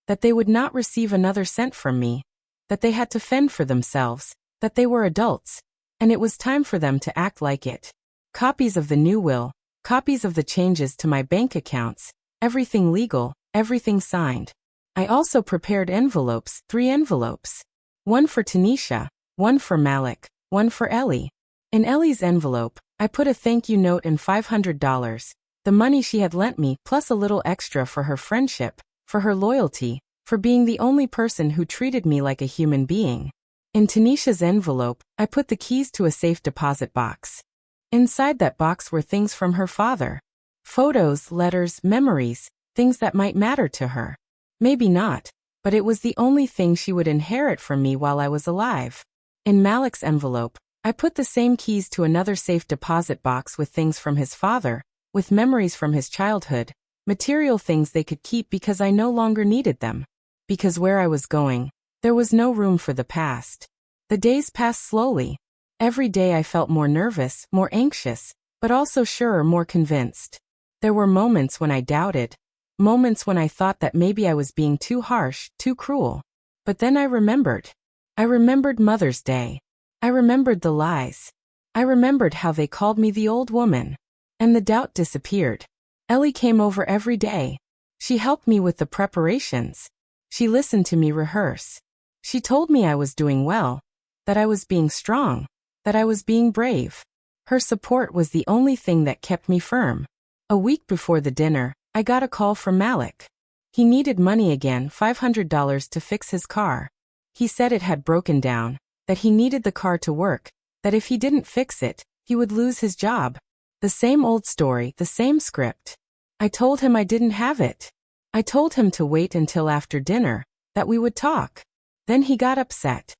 that they would not receive another cent from me, that they had to fend for themselves, that they were adults, and it was time for them to act like it. Copies of the new will, copies of the changes to my bank accounts, everything legal, everything signed. I also prepared envelopes, 3 envelopes. One for Tanisha, one for Malik, one for Ellie. In Ellie's envelope, I put a thank you note and $500, the money she had lent me, plus a little extra for her friendship, for her loyalty, for being the only person who treated me like a human being. In Tanisha's envelope, I put the keys to a safe deposit box. Inside that box were things from her father. Photos, letters, memories, things that might matter to her. Maybe not, but it was the only thing she would inherit from me while I was alive. In Malik's envelope, I put the same keys to another safe deposit box with things from his father, with memories from his childhood, material things they could keep because I no longer needed them. Because where I was going, there was no room for the past. The days passed slowly. Every day I felt more nervous, more anxious, but also surer, more convinced. There were moments when I doubted. Moments when I thought that maybe I was being too harsh, too cruel. But then I remembered. I remembered Mother's Day. I remembered the lies. I remembered how they called me the old woman. And the doubt disappeared. Ellie came over every day. She helped me with the preparations. She listened to me rehearse. She told me I was doing well, that I was being strong, that I was being brave. Her support was the only thing that kept me firm. A week before the dinner, I got a call from Malik. He needed money again, $500 to fix his car. He said it had broken down, that he needed the car to work, that if he didn't fix it, he would lose his job. The same old story, the same script. I told him I didn't have it. I told him to wait until after dinner, that we would talk. Then he got upset.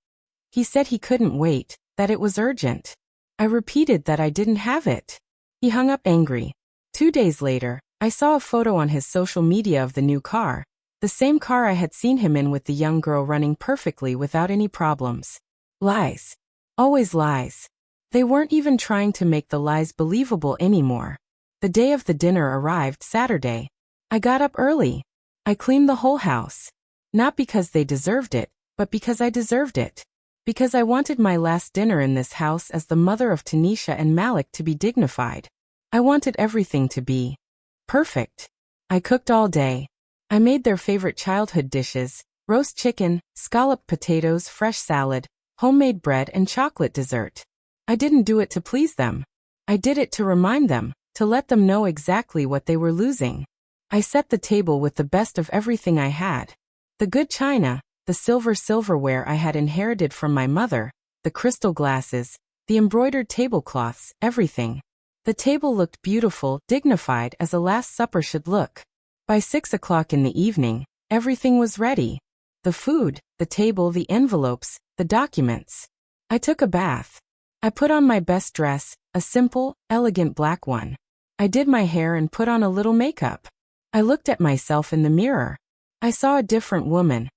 He said he couldn't wait, that it was urgent. I repeated that I didn't have it. He hung up angry. 2 days later, I saw a photo on his social media of the new car, the same car I had seen him in with the young girl running perfectly without any problems. Lies. Always lies. They weren't even trying to make the lies believable anymore. The day of the dinner arrived, Saturday. I got up early. I cleaned the whole house. Not because they deserved it, but because I deserved it. Because I wanted my last dinner in this house as the mother of Tanisha and Malik to be dignified. I wanted everything to be perfect. I cooked all day. I made their favorite childhood dishes, roast chicken, scalloped potatoes, fresh salad, homemade bread, and chocolate dessert. I didn't do it to please them. I did it to remind them, to let them know exactly what they were losing. I set the table with the best of everything I had. The good china, the silverware I had inherited from my mother, the crystal glasses, the embroidered tablecloths, everything. The table looked beautiful, dignified as a Last Supper should look. By 6 o'clock in the evening, everything was ready. The food, the table, the envelopes, the documents. I took a bath. I put on my best dress, a simple, elegant black one. I did my hair and put on a little makeup. I looked at myself in the mirror. I saw a different woman.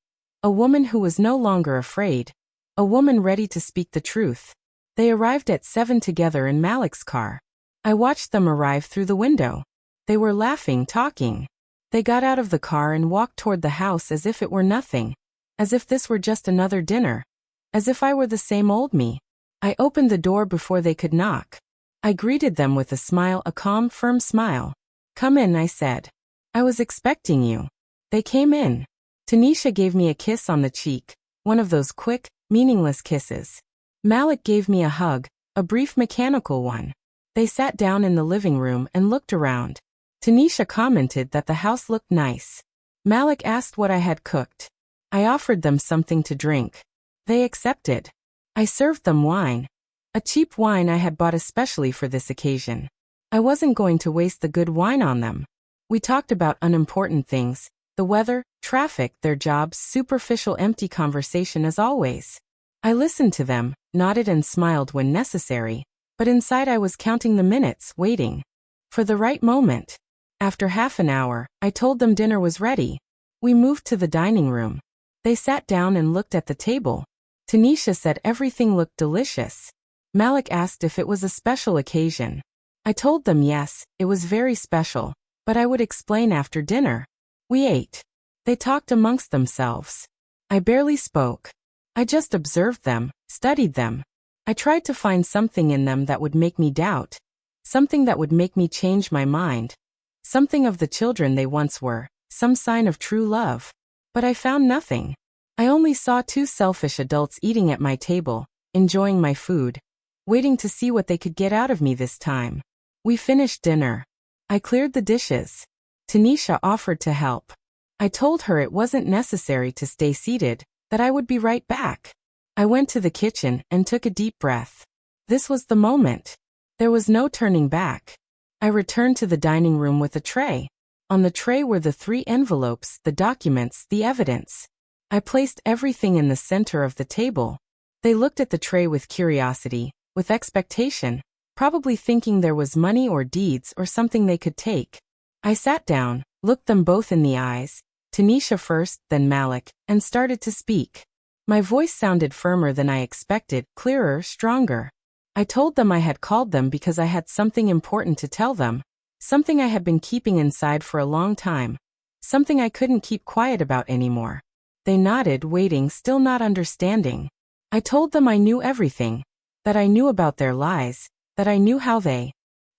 A woman who was no longer afraid. A woman ready to speak the truth. They arrived at 7 together in Malik's car. I watched them arrive through the window. They were laughing, talking. They got out of the car and walked toward the house as if it were nothing. As if this were just another dinner. As if I were the same old me. I opened the door before they could knock. I greeted them with a smile, a calm, firm smile. "Come in," I said. "I was expecting you." They came in. Tanisha gave me a kiss on the cheek, one of those quick, meaningless kisses. Malik gave me a hug, a brief mechanical one. They sat down in the living room and looked around. Tanisha commented that the house looked nice. Malik asked what I had cooked. I offered them something to drink. They accepted. I served them wine. A cheap wine I had bought especially for this occasion. I wasn't going to waste the good wine on them. We talked about unimportant things, the weather, traffic, their jobs, superficial empty conversation as always. I listened to them, nodded and smiled when necessary, but inside I was counting the minutes, waiting for the right moment. After half an hour, I told them dinner was ready. We moved to the dining room. They sat down and looked at the table. Tanisha said everything looked delicious. Malik asked if it was a special occasion. I told them yes, it was very special, but I would explain after dinner. We ate. They talked amongst themselves. I barely spoke. I just observed them, studied them. I tried to find something in them that would make me doubt. Something that would make me change my mind. Something of the children they once were, some sign of true love. But I found nothing. I only saw two selfish adults eating at my table, enjoying my food, waiting to see what they could get out of me this time. We finished dinner. I cleared the dishes. Tanisha offered to help. I told her it wasn't necessary to stay seated, that I would be right back. I went to the kitchen and took a deep breath. This was the moment. There was no turning back. I returned to the dining room with a tray. On the tray were the 3 envelopes, the documents, the evidence. I placed everything in the center of the table. They looked at the tray with curiosity, with expectation, probably thinking there was money or deeds or something they could take. I sat down, looked them both in the eyes, Tanisha first, then Malik, and started to speak. My voice sounded firmer than I expected, clearer, stronger. I told them I had called them because I had something important to tell them, something I had been keeping inside for a long time, something I couldn't keep quiet about anymore. They nodded, waiting, still not understanding. I told them I knew everything, that I knew about their lies, that I knew how they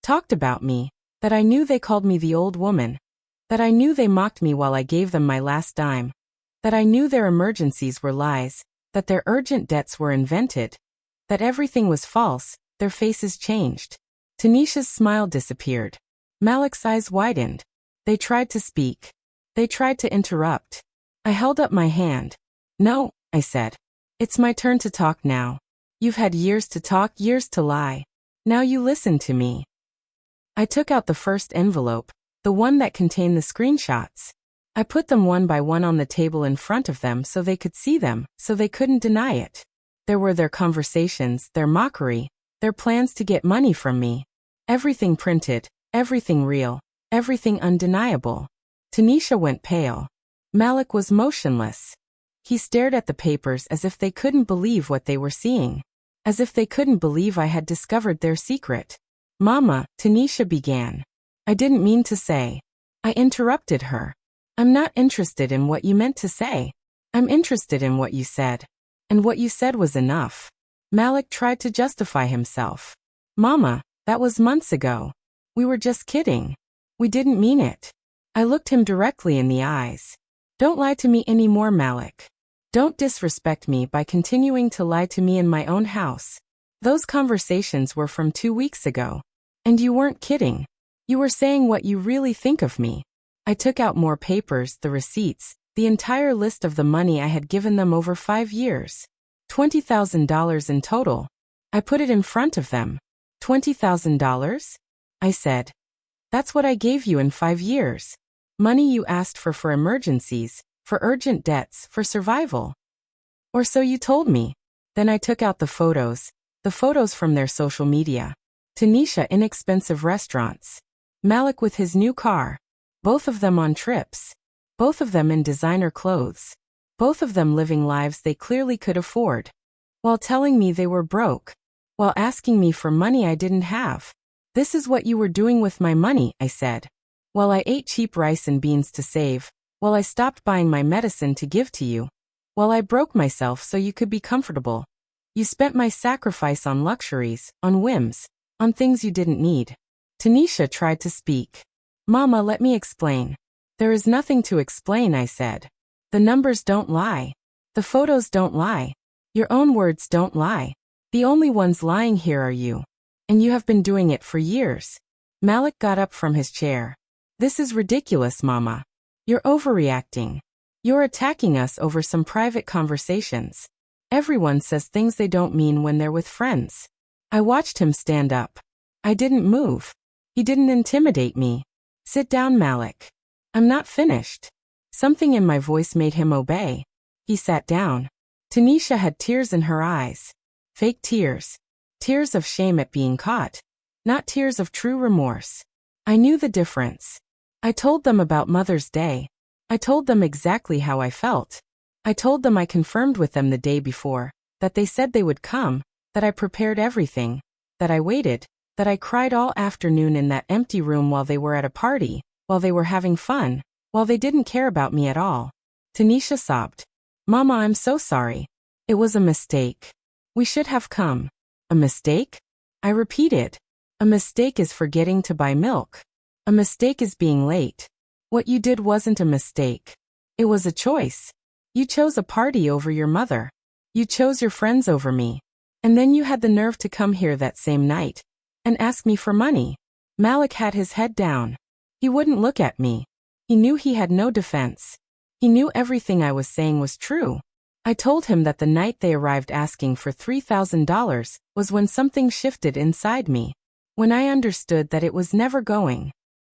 talked about me, that I knew they called me the old woman, that I knew they mocked me while I gave them my last dime, that I knew their emergencies were lies, that their urgent debts were invented, that everything was false. Their faces changed. Tanisha's smile disappeared. Malik's eyes widened. They tried to speak. They tried to interrupt. I held up my hand. No, I said. It's my turn to talk now. You've had years to talk, years to lie. Now you listen to me. I took out the first envelope, the one that contained the screenshots. I put them one by one on the table in front of them so they could see them, so they couldn't deny it. There were their conversations, their mockery, their plans to get money from me. Everything printed, everything real, everything undeniable. Tanisha went pale. Malik was motionless. He stared at the papers as if they couldn't believe what they were seeing. As if they couldn't believe I had discovered their secret. Mama, Tanisha began. I didn't mean to say. I interrupted her. I'm not interested in what you meant to say. I'm interested in what you said. And what you said was enough. Malik tried to justify himself. Mama, that was months ago. We were just kidding. We didn't mean it. I looked him directly in the eyes. Don't lie to me anymore, Malik. Don't disrespect me by continuing to lie to me in my own house. Those conversations were from 2 weeks ago. And you weren't kidding. You were saying what you really think of me. I took out more papers, the receipts, the entire list of the money I had given them over 5 years. $20,000 in total. I put it in front of them. $20,000? I said. That's what I gave you in 5 years. Money you asked for emergencies, for urgent debts, for survival. Or so you told me. Then I took out the photos from their social media. Tanisha inexpensive restaurants. Malik with his new car. Both of them on trips. Both of them in designer clothes. Both of them living lives they clearly could afford. While telling me they were broke. While asking me for money I didn't have. This is what you were doing with my money, I said. While I ate cheap rice and beans to save. While I stopped buying my medicine to give to you. While I broke myself so you could be comfortable. You spent my sacrifice on luxuries, on whims, on things you didn't need. Tanisha tried to speak. Mama, let me explain. There is nothing to explain, I said. The numbers don't lie. The photos don't lie. Your own words don't lie. The only ones lying here are you. And you have been doing it for years. Malik got up from his chair. This is ridiculous, Mama. You're overreacting. You're attacking us over some private conversations. Everyone says things they don't mean when they're with friends. I watched him stand up. I didn't move. He didn't intimidate me. Sit down, Malik. I'm not finished. Something in my voice made him obey. He sat down. Tanisha had tears in her eyes. Fake tears. Tears of shame at being caught. Not tears of true remorse. I knew the difference. I told them about Mother's Day. I told them exactly how I felt. I told them I confirmed with them the day before, that they said they would come, that I prepared everything, that I waited, that I cried all afternoon in that empty room while they were at a party, while they were having fun, while they didn't care about me at all. Tanisha sobbed. Mama, I'm so sorry. It was a mistake. We should have come. A mistake? I repeated. A mistake is forgetting to buy milk. A mistake is being late. What you did wasn't a mistake. It was a choice. You chose a party over your mother. You chose your friends over me. And then you had the nerve to come here that same night and ask me for money. Malik had his head down. He wouldn't look at me. He knew he had no defense. He knew everything I was saying was true. I told him that the night they arrived asking for $3,000 was when something shifted inside me. When I understood that it was never going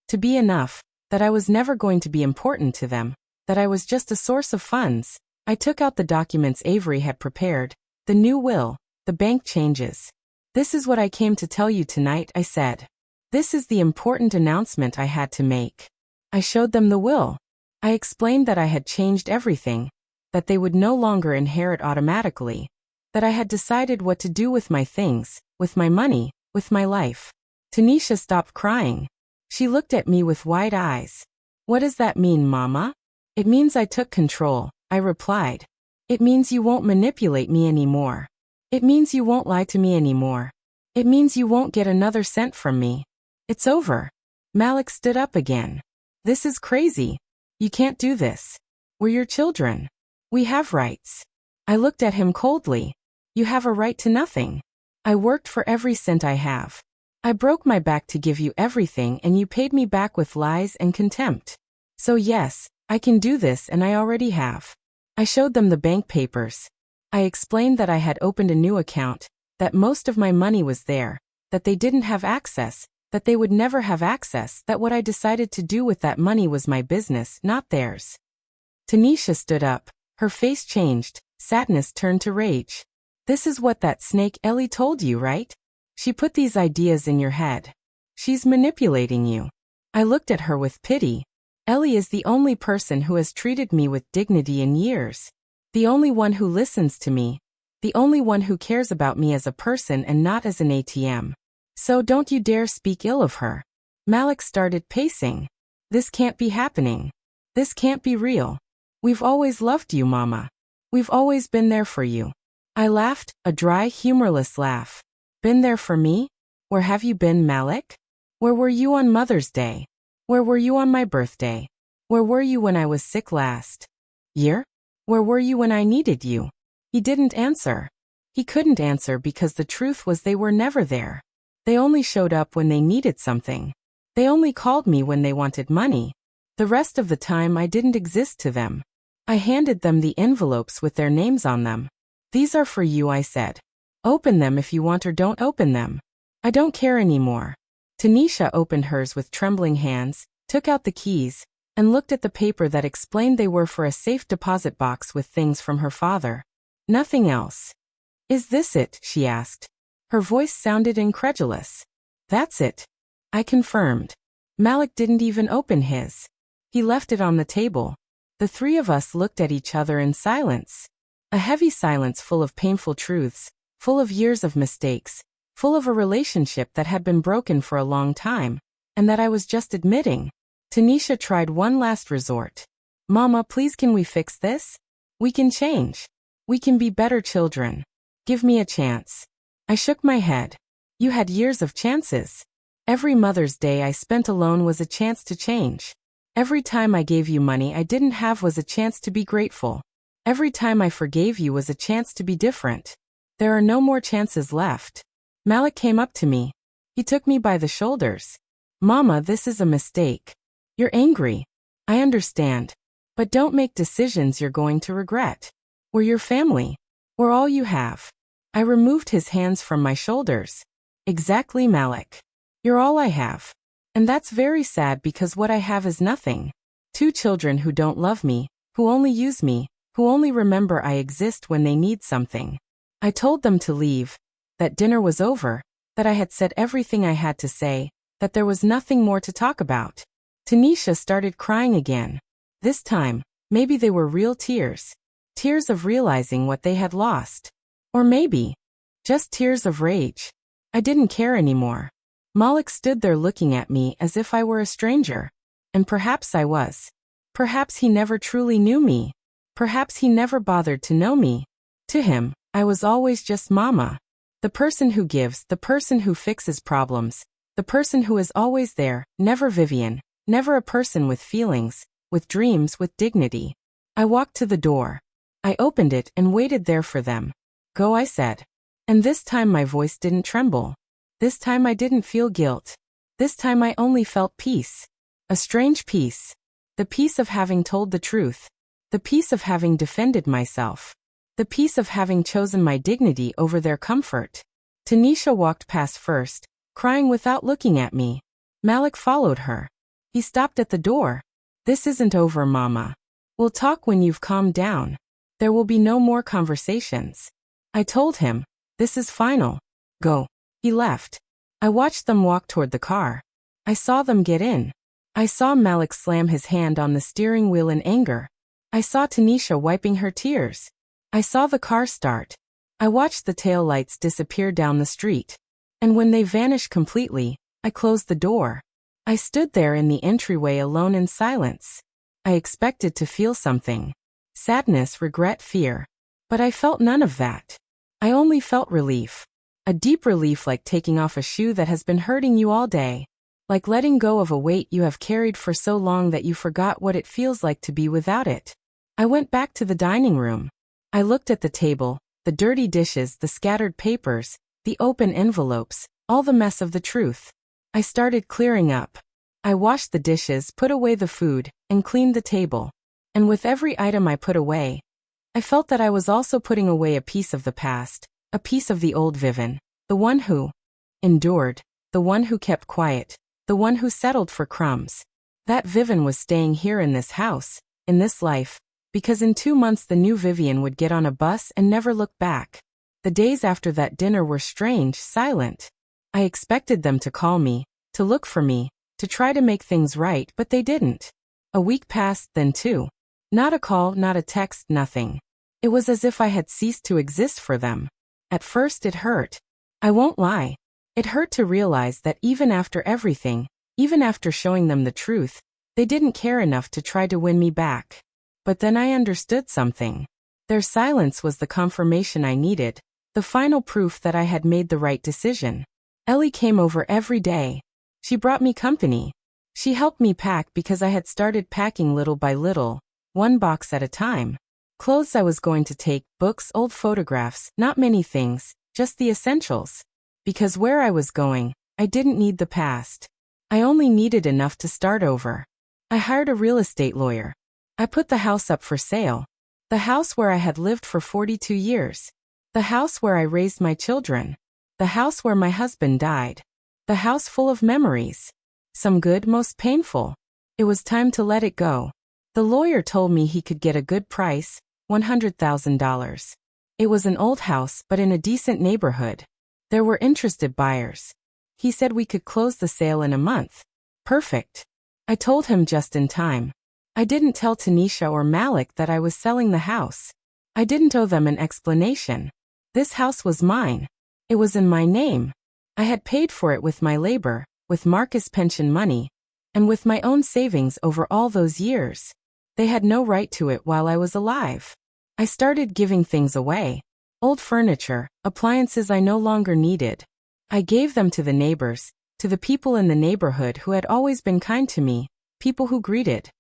to be enough, that I was never going to be important to them, that I was just a source of funds. I took out the documents Avery had prepared, the new will, the bank changes. "This is what I came to tell you tonight," I said. "This is the important announcement I had to make." I showed them the will. I explained that I had changed everything, that they would no longer inherit automatically, that I had decided what to do with my things, with my money, with my life. Tanisha stopped crying. She looked at me with wide eyes. "What does that mean, Mama?" "It means I took control," I replied. "It means you won't manipulate me anymore. It means you won't lie to me anymore. It means you won't get another cent from me. It's over." Malik stood up again. "This is crazy. You can't do this. We're your children. We have rights." I looked at him coldly. "You have a right to nothing. I worked for every cent I have. I broke my back to give you everything and you paid me back with lies and contempt. So yes, I can do this and I already have." I showed them the bank papers. I explained that I had opened a new account, that most of my money was there, that they didn't have access, that they would never have access, that what I decided to do with that money was my business, not theirs. Tanisha stood up. Her face changed. Sadness turned to rage. "This is what that snake Ellie told you, right? She put these ideas in your head. She's manipulating you." I looked at her with pity. Ellie is the only person who has treated me with dignity in years. The only one who listens to me. The only one who cares about me as a person and not as an ATM. So don't you dare speak ill of her. Malik started pacing. "This can't be happening. This can't be real. We've always loved you, Mama. We've always been there for you." I laughed, a dry, humorless laugh. "Been there for me? Where have you been, Malik? Where were you on Mother's Day? Where were you on my birthday? Where were you when I was sick last year? Where were you when I needed you?" He didn't answer. He couldn't answer because the truth was they were never there. They only showed up when they needed something. They only called me when they wanted money. The rest of the time I didn't exist to them. I handed them the envelopes with their names on them. "These are for you," I said. "Open them if you want or don't open them. I don't care anymore." Tanisha opened hers with trembling hands, took out the keys, and looked at the paper that explained they were for a safe deposit box with things from her father. Nothing else. "Is this it?" she asked. Her voice sounded incredulous. "That's it," I confirmed. Malik didn't even open his. He left it on the table. The three of us looked at each other in silence. A heavy silence full of painful truths, full of years of mistakes, full of a relationship that had been broken for a long time, and that I was just admitting. Tanisha tried one last resort. "Mama, please, can we fix this? We can change. We can be better children. Give me a chance." I shook my head. "You had years of chances. Every Mother's Day I spent alone was a chance to change. Every time I gave you money I didn't have was a chance to be grateful. Every time I forgave you was a chance to be different. There are no more chances left." Malik came up to me. He took me by the shoulders. "Mama, this is a mistake. You're angry. I understand. But don't make decisions you're going to regret. We're your family. We're all you have." I removed his hands from my shoulders. "Exactly, Malik. You're all I have. And that's very sad because what I have is nothing. Two children who don't love me, who only use me, who only remember I exist when they need something." I told them to leave, that dinner was over, that I had said everything I had to say, that there was nothing more to talk about. Tanisha started crying again. This time, maybe they were real tears. Tears of realizing what they had lost. Or maybe, just tears of rage. I didn't care anymore. Malik stood there looking at me as if I were a stranger. And perhaps I was. Perhaps he never truly knew me. Perhaps he never bothered to know me. To him, I was always just Mama. The person who gives, the person who fixes problems, the person who is always there, never Vivian, never a person with feelings, with dreams, with dignity. I walked to the door. I opened it and waited there for them. "Go," I said. And this time my voice didn't tremble. This time I didn't feel guilt. This time I only felt peace. A strange peace. The peace of having told the truth. The peace of having defended myself. The peace of having chosen my dignity over their comfort. Tanisha walked past first, crying without looking at me. Malik followed her. He stopped at the door. This isn't over, Mama. We'll talk when you've calmed down. There will be no more conversations. I told him, this is final. Go. He left. I watched them walk toward the car. I saw them get in. I saw Malik slam his hand on the steering wheel in anger. I saw Tanisha wiping her tears. I saw the car start. I watched the taillights disappear down the street. And when they vanished completely, I closed the door. I stood there in the entryway alone in silence. I expected to feel something. Sadness, regret, fear. But I felt none of that. I only felt relief. A deep relief, like taking off a shoe that has been hurting you all day. Like letting go of a weight you have carried for so long that you forgot what it feels like to be without it. I went back to the dining room. I looked at the table, the dirty dishes, the scattered papers, the open envelopes, all the mess of the truth. I started clearing up. I washed the dishes, put away the food, and cleaned the table. And with every item I put away, I felt that I was also putting away a piece of the past, a piece of the old Vivian, the one who endured, the one who kept quiet, the one who settled for crumbs. That Vivian was staying here in this house, in this life, because in 2 months the new Vivian would get on a bus and never look back. The days after that dinner were strange, silent. I expected them to call me, to look for me, to try to make things right, but they didn't. A week passed, then 2. Not a call, not a text, nothing. It was as if I had ceased to exist for them. At first it hurt. I won't lie. It hurt to realize that even after everything, even after showing them the truth, they didn't care enough to try to win me back. But then I understood something. Their silence was the confirmation I needed, the final proof that I had made the right decision. Ellie came over every day. She brought me company. She helped me pack because I had started packing little by little, one box at a time. Clothes I was going to take, books, old photographs, not many things, just the essentials. Because where I was going, I didn't need the past. I only needed enough to start over. I hired a real estate lawyer. I put the house up for sale. The house where I had lived for 42 years. The house where I raised my children. The house where my husband died. The house full of memories. Some good, most painful. It was time to let it go. The lawyer told me he could get a good price, $100,000. It was an old house, but in a decent neighborhood. There were interested buyers. He said we could close the sale in a month. Perfect. I told him just in time. I didn't tell Tanisha or Malik that I was selling the house. I didn't owe them an explanation. This house was mine. It was in my name. I had paid for it with my labor, with Marcus' pension money, and with my own savings over all those years. They had no right to it while I was alive. I started giving things away. Old furniture, appliances I no longer needed. I gave them to the neighbors, to the people in the neighborhood who had always been kind to me, people who greeted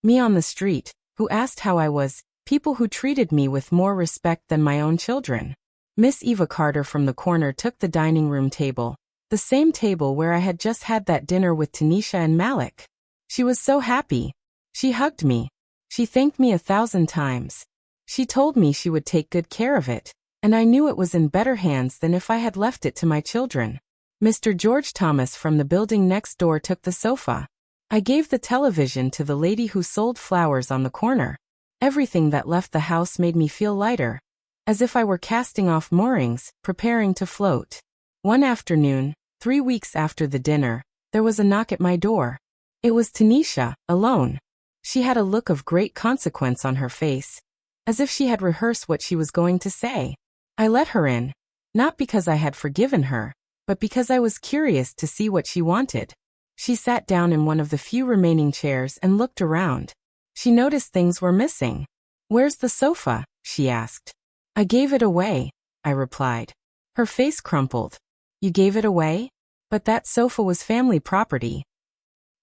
me on the street, who asked how I was, people who treated me with more respect than my own children. Miss Eva Carter from the corner took the dining room table, the same table where I had just had that dinner with Tanisha and Malik. She was so happy. She hugged me. She thanked me 1,000 times. She told me she would take good care of it, and I knew it was in better hands than if I had left it to my children. Mr. George Thomas from the building next door took the sofa. I gave the television to the lady who sold flowers on the corner. Everything that left the house made me feel lighter, as if I were casting off moorings, preparing to float. One afternoon, 3 weeks after the dinner, there was a knock at my door. It was Tanisha, alone. She had a look of great consequence on her face, as if she had rehearsed what she was going to say. I let her in, not because I had forgiven her, but because I was curious to see what she wanted. She sat down in one of the few remaining chairs and looked around. She noticed things were missing. "Where's the sofa?" she asked. "I gave it away," I replied. Her face crumpled. "You gave it away? But that sofa was family property."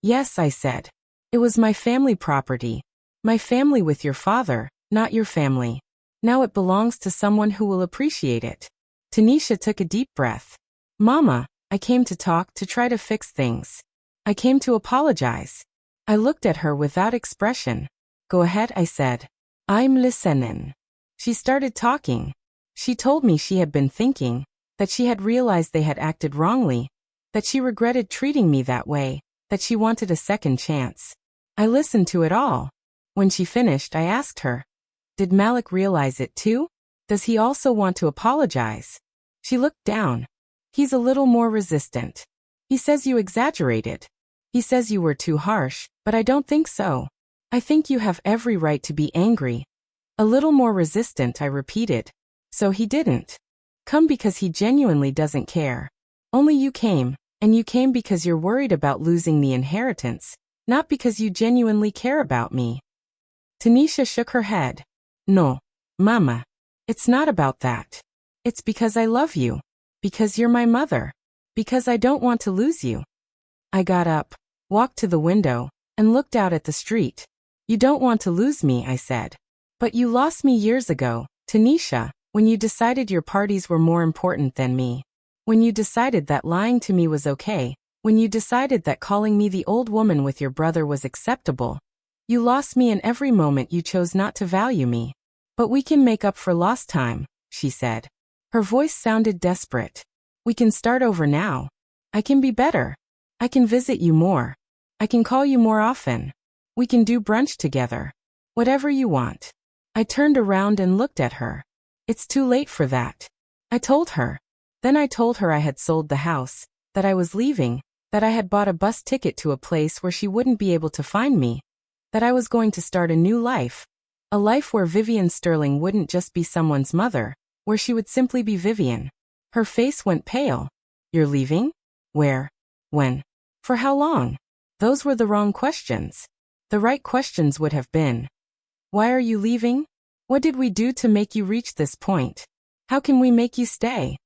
"Yes," I said. "It was my family property. My family with your father, not your family. Now it belongs to someone who will appreciate it." Tanisha took a deep breath. "Mama, I came to talk, to try to fix things. I came to apologize." I looked at her without expression. "Go ahead," I said. "I'm listening." She started talking. She told me she had been thinking, that she had realized they had acted wrongly, that she regretted treating me that way, that she wanted a second chance. I listened to it all. When she finished, I asked her, "Did Malik realize it too? Does he also want to apologize?" She looked down. "He's a little more resistant. He says you exaggerated. He says you were too harsh, but I don't think so. I think you have every right to be angry." "A little more resistant," I repeated. "So he didn't come because he genuinely doesn't care. Only you came, and you came because you're worried about losing the inheritance, not because you genuinely care about me." Tanisha shook her head. "No, Mama. It's not about that. It's because I love you. Because you're my mother. Because I don't want to lose you." I got up, walked to the window, and looked out at the street. "You don't want to lose me," I said. "But you lost me years ago, Tanisha, when you decided your parties were more important than me. When you decided that lying to me was okay. When you decided that calling me the old woman with your brother was acceptable. You lost me in every moment you chose not to value me. But we can make up for lost time," she said. Her voice sounded desperate. "We can start over now. I can be better. I can visit you more. I can call you more often. We can do brunch together. Whatever you want." I turned around and looked at her. "It's too late for that," I told her. Then I told her I had sold the house, that I was leaving, that I had bought a bus ticket to a place where she wouldn't be able to find me, that I was going to start a new life. A life where Vivian Sterling wouldn't just be someone's mother, where she would simply be Vivian. Her face went pale. "You're leaving? Where? When? For how long?" Those were the wrong questions. The right questions would have been, "Why are you leaving? What did we do to make you reach this point? How can we make you stay?"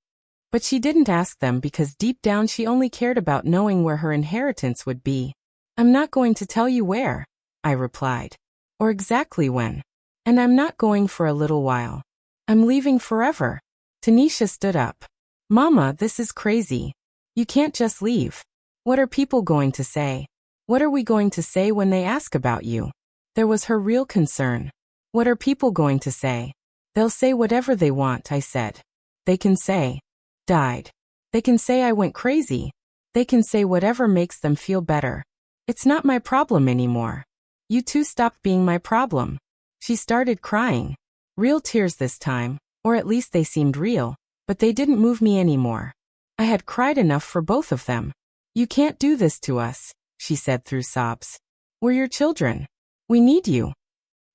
But she didn't ask them because deep down she only cared about knowing where her inheritance would be. "I'm not going to tell you where," I replied. "Or exactly when. And I'm not going for a little while. I'm leaving forever." Tanisha stood up. "Mama, this is crazy. You can't just leave. What are people going to say? What are we going to say when they ask about you?" There was her real concern. "What are people going to say?" "They'll say whatever they want," I said. "They can say, died. They can say I went crazy. They can say whatever makes them feel better. It's not my problem anymore. You two stopped being my problem." She started crying. Real tears this time, or at least they seemed real, but they didn't move me anymore. I had cried enough for both of them. "You can't do this to us," she said through sobs. "We're your children. We need you."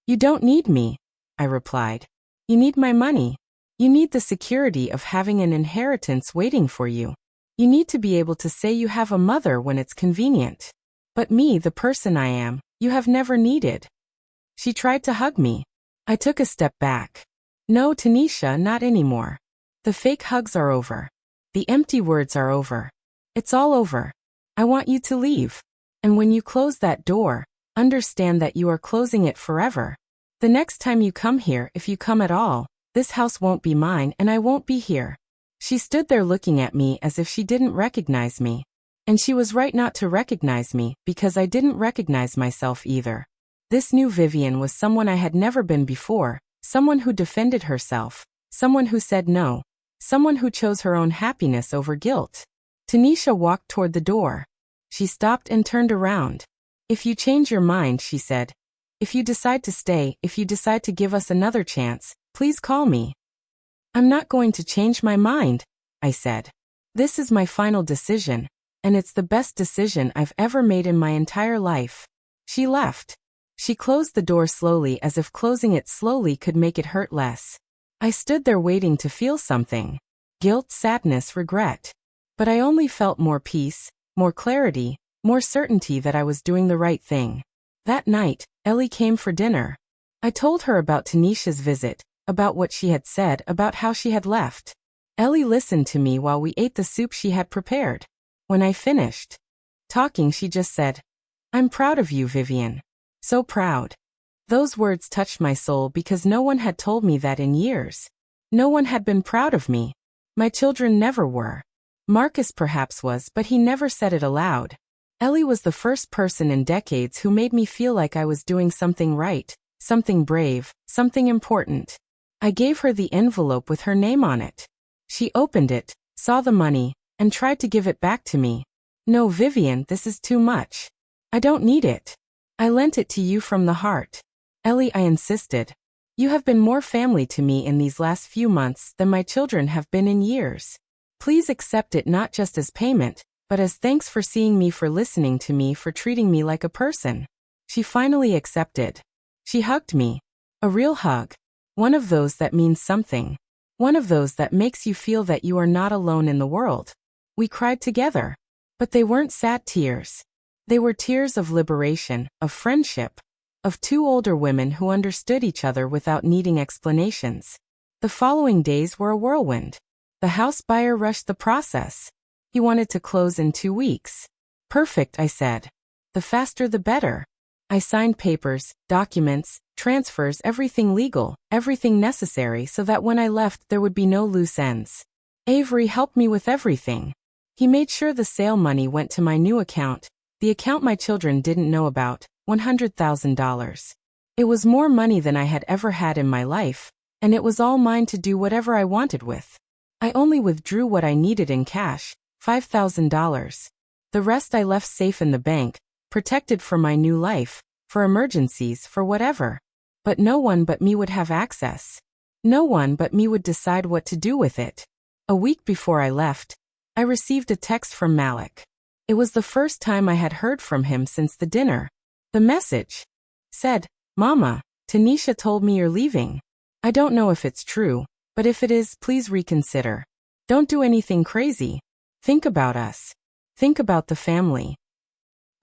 "You don't need me," I replied. "You need my money. You need the security of having an inheritance waiting for you. You need to be able to say you have a mother when it's convenient. But me, the person I am, you have never needed." She tried to hug me. I took a step back. "No, Tanisha, not anymore. The fake hugs are over. The empty words are over. It's all over. I want you to leave. And when you close that door, understand that you are closing it forever. The next time you come here, if you come at all, this house won't be mine and I won't be here." She stood there looking at me as if she didn't recognize me. And she was right not to recognize me, because I didn't recognize myself either. This new Vivian was someone I had never been before, someone who defended herself, someone who said no, someone who chose her own happiness over guilt. Tanisha walked toward the door. She stopped and turned around. "If you change your mind," she said, "if you decide to stay, if you decide to give us another chance, please call me." "I'm not going to change my mind," I said. "This is my final decision, and it's the best decision I've ever made in my entire life." She left. She closed the door slowly, as if closing it slowly could make it hurt less. I stood there waiting to feel something. Guilt, sadness, regret. But I only felt more peace, more clarity, more certainty that I was doing the right thing. That night, Ellie came for dinner. I told her about Tanisha's visit, about what she had said, about how she had left. Ellie listened to me while we ate the soup she had prepared. When I finished talking, she just said, "I'm proud of you, Vivian. So proud." Those words touched my soul because no one had told me that in years. No one had been proud of me. My children never were. Marcus perhaps was, but he never said it aloud. Ellie was the first person in decades who made me feel like I was doing something right, something brave, something important. I gave her the envelope with her name on it. She opened it, saw the money, and tried to give it back to me. No, Vivian, this is too much. I don't need it. I lent it to you from the heart. Ellie, I insisted. You have been more family to me in these last few months than my children have been in years. Please accept it not just as payment, but as thanks for seeing me, for listening to me, for treating me like a person. She finally accepted. She hugged me. A real hug. One of those that means something. One of those that makes you feel that you are not alone in the world. We cried together. But they weren't sad tears. They were tears of liberation, of friendship, of two older women who understood each other without needing explanations. The following days were a whirlwind. The house buyer rushed the process. He wanted to close in 2 weeks. Perfect, I said. The faster the better. I signed papers, documents, transfers, everything legal, everything necessary, so that when I left there would be no loose ends. Avery helped me with everything. He made sure the sale money went to my new account, the account my children didn't know about, $100,000. It was more money than I had ever had in my life, and it was all mine to do whatever I wanted with. I only withdrew what I needed in cash, $5,000. The rest I left safe in the bank, protected for my new life, for emergencies, for whatever. But no one but me would have access. No one but me would decide what to do with it. A week before I left, I received a text from Malik. It was the first time I had heard from him since the dinner. The message said, "Mama, Tanisha told me you're leaving. I don't know if it's true, but if it is, please reconsider. Don't do anything crazy. Think about us. Think about the family."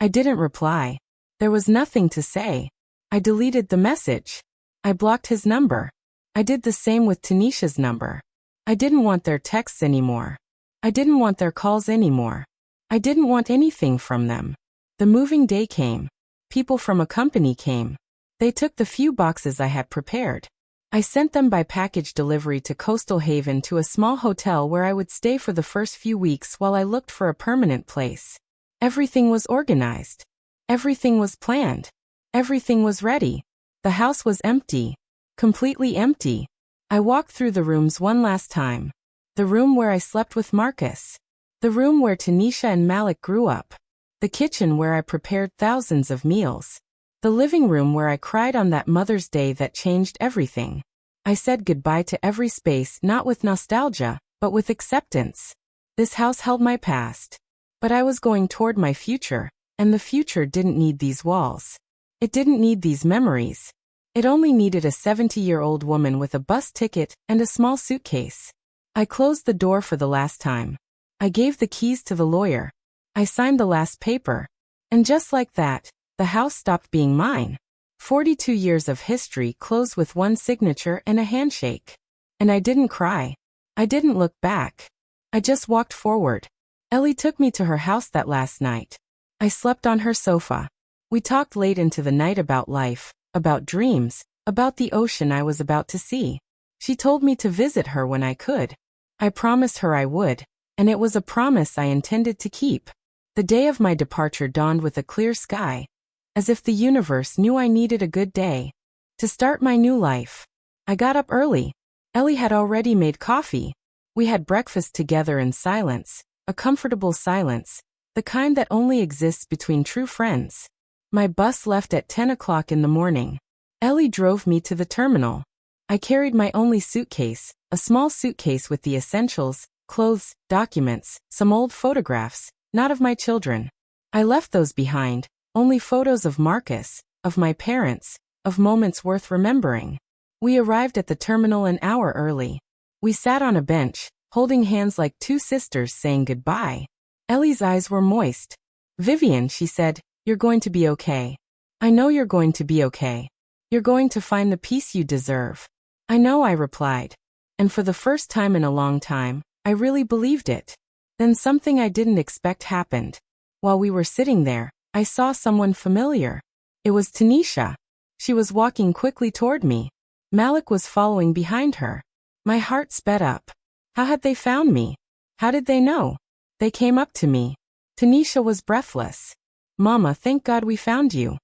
I didn't reply. There was nothing to say. I deleted the message. I blocked his number. I did the same with Tanisha's number. I didn't want their texts anymore. I didn't want their calls anymore. I didn't want anything from them. The moving day came. People from a company came. They took the few boxes I had prepared. I sent them by package delivery to Coastal Haven, to a small hotel where I would stay for the first few weeks while I looked for a permanent place. Everything was organized. Everything was planned. Everything was ready. The house was empty. Completely empty. I walked through the rooms one last time. The room where I slept with Marcus. The room where Tanisha and Malik grew up. The kitchen where I prepared thousands of meals. The living room where I cried on that Mother's Day that changed everything. I said goodbye to every space, not with nostalgia, but with acceptance. This house held my past. But I was going toward my future, and the future didn't need these walls. It didn't need these memories. It only needed a 70-year-old woman with a bus ticket and a small suitcase. I closed the door for the last time. I gave the keys to the lawyer. I signed the last paper. And just like that, the house stopped being mine. 42 years of history closed with one signature and a handshake. And I didn't cry. I didn't look back. I just walked forward. Ellie took me to her house that last night. I slept on her sofa. We talked late into the night about life, about dreams, about the ocean I was about to see. She told me to visit her when I could. I promised her I would, and it was a promise I intended to keep. The day of my departure dawned with a clear sky, as if the universe knew I needed a good day to start my new life. I got up early. Ellie had already made coffee. We had breakfast together in silence, a comfortable silence, the kind that only exists between true friends. My bus left at 10 o'clock in the morning. Ellie drove me to the terminal. I carried my only suitcase, a small suitcase with the essentials, clothes, documents, some old photographs, not of my children. I left those behind, only photos of Marcus, of my parents, of moments worth remembering. We arrived at the terminal an hour early. We sat on a bench, holding hands like two sisters saying goodbye. Ellie's eyes were moist. "Vivian," she said, "you're going to be okay. I know you're going to be okay. You're going to find the peace you deserve." "I know," I replied. And for the first time in a long time, I really believed it. Then something I didn't expect happened. While we were sitting there, I saw someone familiar. It was Tanisha. She was walking quickly toward me. Malik was following behind her. My heart sped up. How had they found me? How did they know? They came up to me. Tanisha was breathless. "Mama, thank God we found you."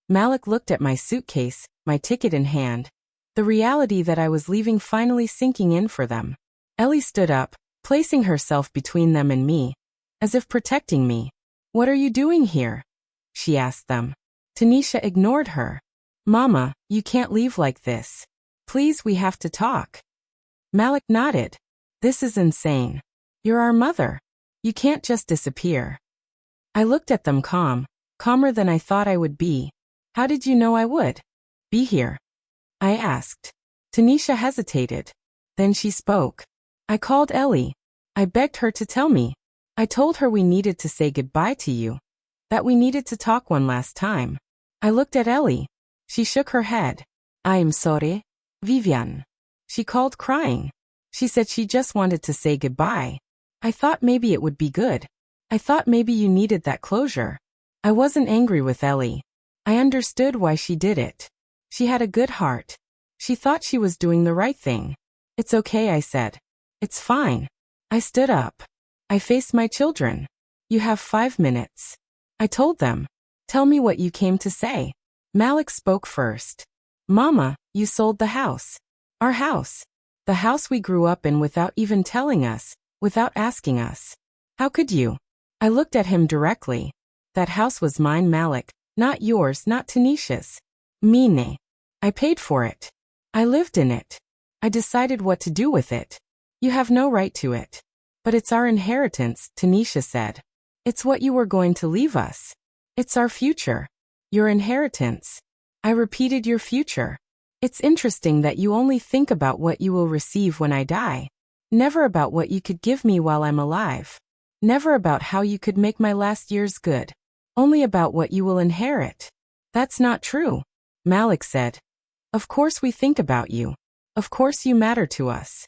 Malik looked at my suitcase, my ticket in hand. The reality that I was leaving finally sinking in for them. Ellie stood up, placing herself between them and me, as if protecting me. "What are you doing here?" she asked them. Tanisha ignored her. "Mama, you can't leave like this. Please, we have to talk." Malik nodded. "This is insane. You're our mother. You can't just disappear." I looked at them calmer than I thought I would be. "How did you know I would be here?" I asked. Tanisha hesitated. Then she spoke. "I called Ellie. I begged her to tell me. I told her we needed to say goodbye to you. That we needed to talk one last time." I looked at Ellie. She shook her head. "I am sorry, Vivian." She called crying. She said she just wanted to say goodbye. I thought maybe it would be good. I thought maybe you needed that closure. I wasn't angry with Ellie. I understood why she did it. She had a good heart. She thought she was doing the right thing. "It's okay," I said. "It's fine." I stood up. I faced my children. "You have 5 minutes." I told them. "Tell me what you came to say." Malik spoke first. "Mama, you sold the house. Our house. The house we grew up in without even telling us, without asking us. How could you?" I looked at him directly. "That house was mine, Malik, not yours, not Tanisha's. Mine. I paid for it. I lived in it. I decided what to do with it. You have no right to it." "But it's our inheritance," Tanisha said. "It's what you were going to leave us. It's our future. Your inheritance." I repeated, "Your future." "It's interesting that you only think about what you will receive when I die. Never about what you could give me while I'm alive. Never about how you could make my last years good. Only about what you will inherit." "That's not true," Malik said. "Of course we think about you. Of course you matter to us."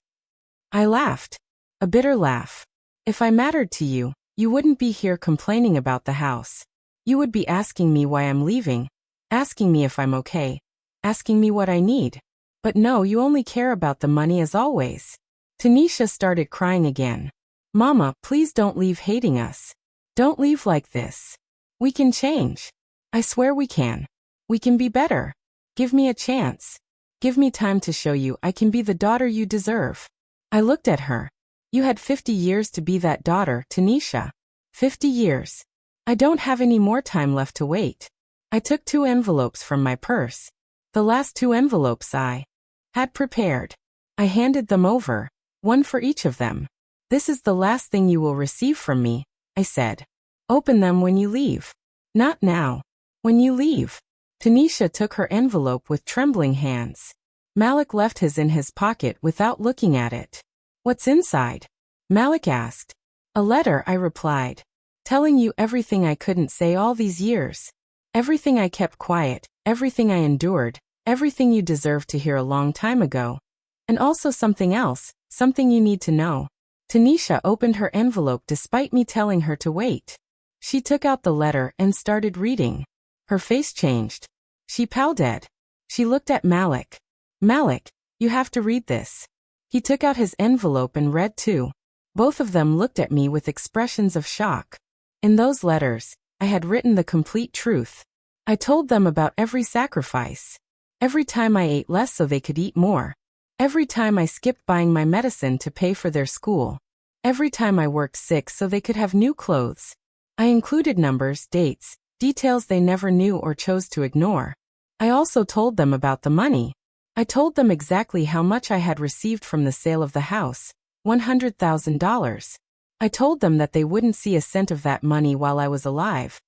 I laughed. A bitter laugh. "If I mattered to you, you wouldn't be here complaining about the house. You would be asking me why I'm leaving, asking me if I'm okay, asking me what I need. But no, you only care about the money as always." Tanisha started crying again. "Mama, please don't leave hating us. Don't leave like this. We can change. I swear we can. We can be better. Give me a chance. Give me time to show you I can be the daughter you deserve." I looked at her. "You had 50 years to be that daughter, Tanisha. 50 years. I don't have any more time left to wait." I took 2 envelopes from my purse. The last 2 envelopes I had prepared. I handed them over, one for each of them. "This is the last thing you will receive from me," I said. "Open them when you leave." "Not now. When you leave." Tanisha took her envelope with trembling hands. Malik left his in his pocket without looking at it. "What's inside?" Malik asked. "A letter," I replied. "Telling you everything I couldn't say all these years. Everything I kept quiet, everything I endured, everything you deserved to hear a long time ago. And also something else, something you need to know." Tanisha opened her envelope despite me telling her to wait. She took out the letter and started reading. Her face changed. She pouted. She looked at Malik. "Malik, you have to read this." He took out his envelope and read too. Both of them looked at me with expressions of shock. In those letters, I had written the complete truth. I told them about every sacrifice. Every time I ate less so they could eat more. Every time I skipped buying my medicine to pay for their school. Every time I worked sick so they could have new clothes. I included numbers, dates, details they never knew or chose to ignore. I also told them about the money. I told them exactly how much I had received from the sale of the house, $100,000. I told them that they wouldn't see a cent of that money while I was alive.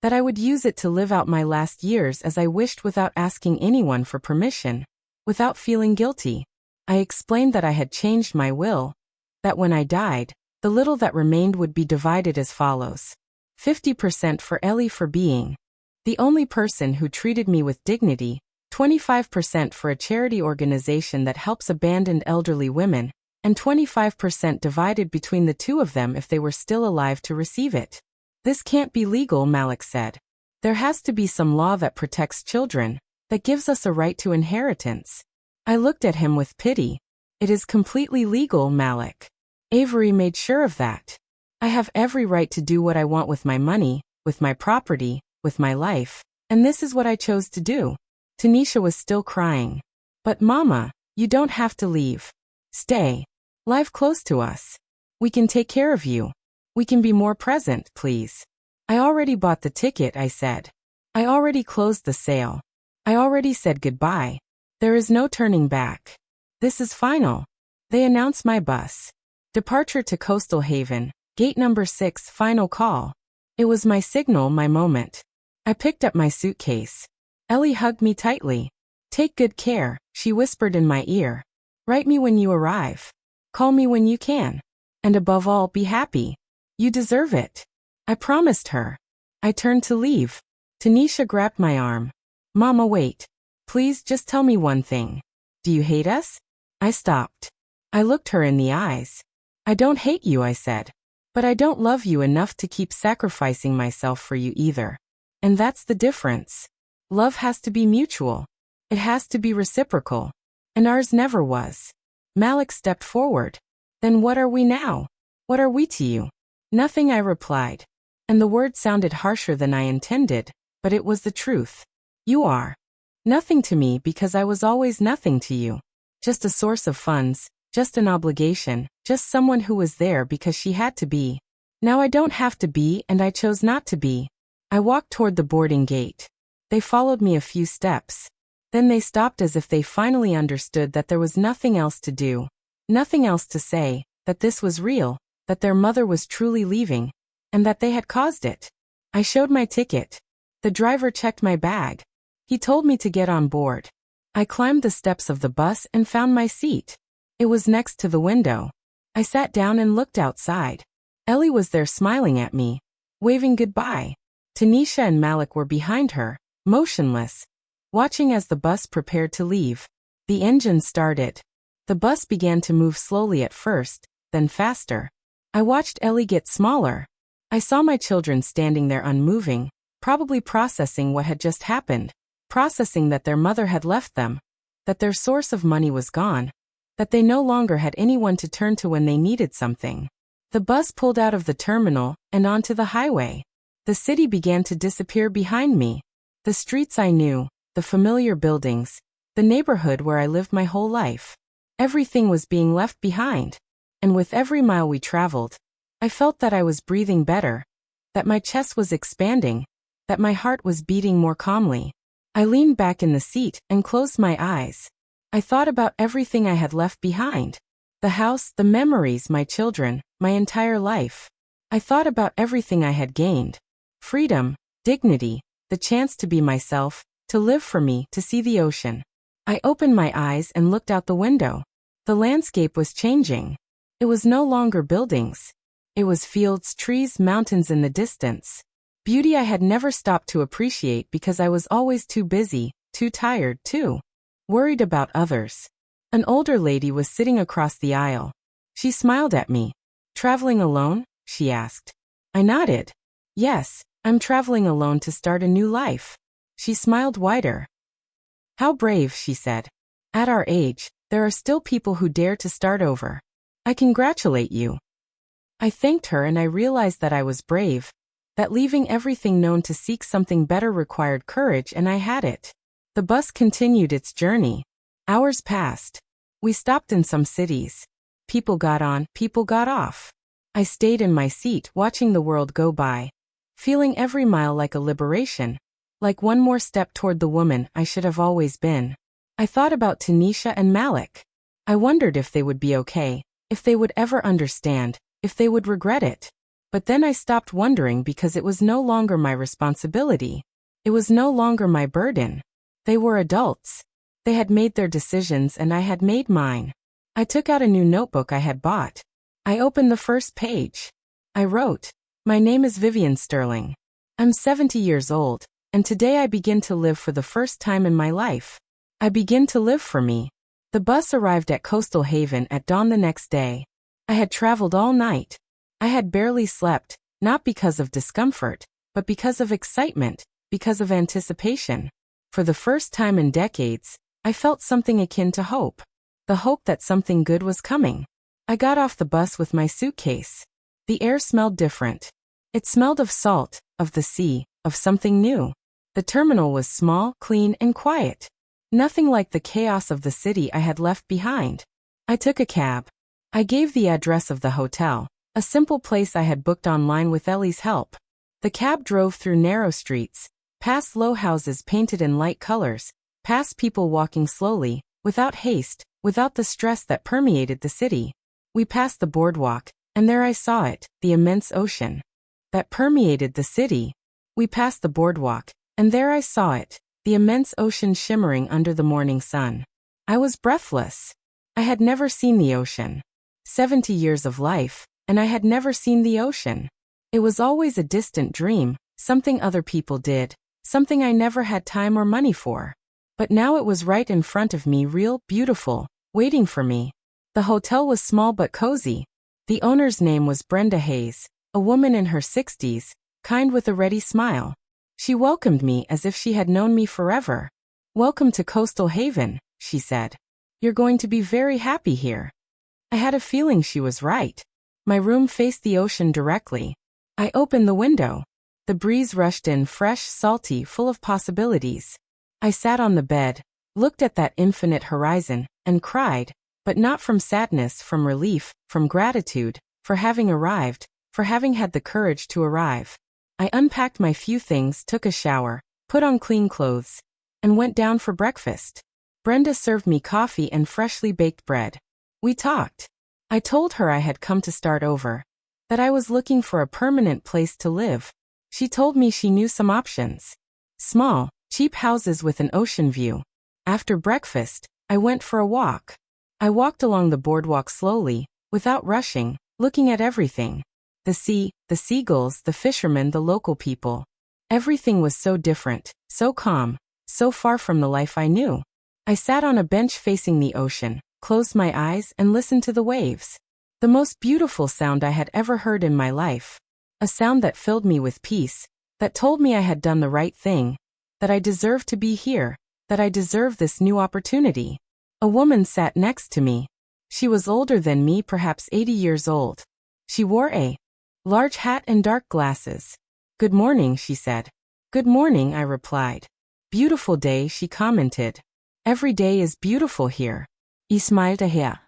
That I would use it to live out my last years as I wished without asking anyone for permission, without feeling guilty. I explained that I had changed my will, that when I died, the little that remained would be divided as follows. 50% for Ellie for being the only person who treated me with dignity, 25% for a charity organization that helps abandoned elderly women, and 25% divided between the 2 of them if they were still alive to receive it. "This can't be legal," Malik said. "There has to be some law that protects children, that gives us a right to inheritance." I looked at him with pity. "It is completely legal, Malik. Avery made sure of that. I have every right to do what I want with my money, with my property, with my life, and this is what I chose to do." Tanisha was still crying. But Mama, you don't have to leave. Stay. Live close to us. We can take care of you. We can be more present, please. I already bought the ticket, I said. I already closed the sale. I already said goodbye. There is no turning back. This is final. They announce my bus. Departure to Coastal Haven, gate number 6, final call. It was my signal, my moment. I picked up my suitcase. Ellie hugged me tightly. Take good care, she whispered in my ear. Write me when you arrive. Call me when you can. And above all, be happy. You deserve it. I promised her. I turned to leave. Tanisha grabbed my arm. Mama, wait. Please just tell me one thing. Do you hate us? I stopped. I looked her in the eyes. I don't hate you, I said. But I don't love you enough to keep sacrificing myself for you either. And that's the difference. Love has to be mutual. It has to be reciprocal. And ours never was. Malik stepped forward. Then what are we now? What are we to you? Nothing, I replied. And the word sounded harsher than I intended, but it was the truth. You are nothing to me because I was always nothing to you. Just a source of funds, just an obligation, just someone who was there because she had to be. Now I don't have to be, and I chose not to be. I walked toward the boarding gate. They followed me a few steps. Then they stopped as if they finally understood that there was nothing else to do, nothing else to say, that this was real, that their mother was truly leaving, and that they had caused it. I showed my ticket. The driver checked my bag. He told me to get on board. I climbed the steps of the bus and found my seat. It was next to the window. I sat down and looked outside. Ellie was there smiling at me, waving goodbye. Tanisha and Malik were behind her, motionless, watching as the bus prepared to leave. The engine started. The bus began to move slowly at first, then faster. I watched Ellie get smaller. I saw my children standing there unmoving, probably processing what had just happened, processing that their mother had left them, that their source of money was gone, that they no longer had anyone to turn to when they needed something. The bus pulled out of the terminal and onto the highway. The city began to disappear behind me. The streets I knew, the familiar buildings, the neighborhood where I lived my whole life. Everything was being left behind. And with every mile we traveled, I felt that I was breathing better, that my chest was expanding, that my heart was beating more calmly. I leaned back in the seat and closed my eyes. I thought about everything I had left behind. The house, the memories, my children, my entire life. I thought about everything I had gained. Freedom, dignity, the chance to be myself, to live for me, to see the ocean. I opened my eyes and looked out the window. The landscape was changing. It was no longer buildings. It was fields, trees, mountains in the distance. Beauty I had never stopped to appreciate because I was always too busy, too tired, too worried about others. An older lady was sitting across the aisle. She smiled at me. Traveling alone? She asked. I nodded. Yes, I'm traveling alone to start a new life. She smiled wider. How brave, she said. At our age, there are still people who dare to start over. I congratulate you. I thanked her and I realized that I was brave, that leaving everything known to seek something better required courage, and I had it. The bus continued its journey. Hours passed. We stopped in some cities. People got on, people got off. I stayed in my seat watching the world go by, feeling every mile like a liberation, like one more step toward the woman I should have always been. I thought about Tanisha and Malik. I wondered if they would be okay, if they would ever understand, if they would regret it. But then I stopped wondering because it was no longer my responsibility. It was no longer my burden. They were adults. They had made their decisions and I had made mine. I took out a new notebook I had bought. I opened the first page. I wrote, "My name is Vivian Sterling. I'm 70 years old, and today I begin to live for the first time in my life. I begin to live for me." The bus arrived at Coastal Haven at dawn the next day. I had traveled all night. I had barely slept, not because of discomfort, but because of excitement, because of anticipation. For the first time in decades, I felt something akin to hope. The hope that something good was coming. I got off the bus with my suitcase. The air smelled different. It smelled of salt, of the sea, of something new. The terminal was small, clean, and quiet. Nothing like the chaos of the city I had left behind. I took a cab. I gave the address of the hotel, a simple place I had booked online with Ellie's help. The cab drove through narrow streets, past low houses painted in light colors, past people walking slowly, without haste, without the stress that permeated the city. We passed the boardwalk, and there I saw it, the immense ocean that permeated the city. We passed the boardwalk, and there I saw it, the immense ocean shimmering under the morning sun. I was breathless. I had never seen the ocean. 70 years of life, and I had never seen the ocean. It was always a distant dream, something other people did, something I never had time or money for. But now it was right in front of me, real, beautiful, waiting for me. The hotel was small but cozy. The owner's name was Brenda Hayes, a woman in her 60s, kind with a ready smile. She welcomed me as if she had known me forever. "Welcome to Coastal Haven," she said. "You're going to be very happy here." I had a feeling she was right. My room faced the ocean directly. I opened the window. The breeze rushed in, fresh, salty, full of possibilities. I sat on the bed, looked at that infinite horizon, and cried, but not from sadness, from relief, from gratitude, for having arrived, for having had the courage to arrive. I unpacked my few things, took a shower, put on clean clothes, and went down for breakfast. Brenda served me coffee and freshly baked bread. We talked. I told her I had come to start over, that I was looking for a permanent place to live. She told me she knew some options. Small, cheap houses with an ocean view. After breakfast, I went for a walk. I walked along the boardwalk slowly, without rushing, looking at everything. The sea, the seagulls, the fishermen, the local people. Everything was so different, so calm, so far from the life I knew. I sat on a bench facing the ocean, closed my eyes and listened to the waves. The most beautiful sound I had ever heard in my life. A sound that filled me with peace, that told me I had done the right thing, that I deserved to be here, that I deserved this new opportunity. A woman sat next to me. She was older than me, perhaps 80 years old. She wore a large hat and dark glasses. "Good morning," she said. "Good morning," I replied. "Beautiful day," she commented. "Every day is beautiful here." "Ismail Tahia.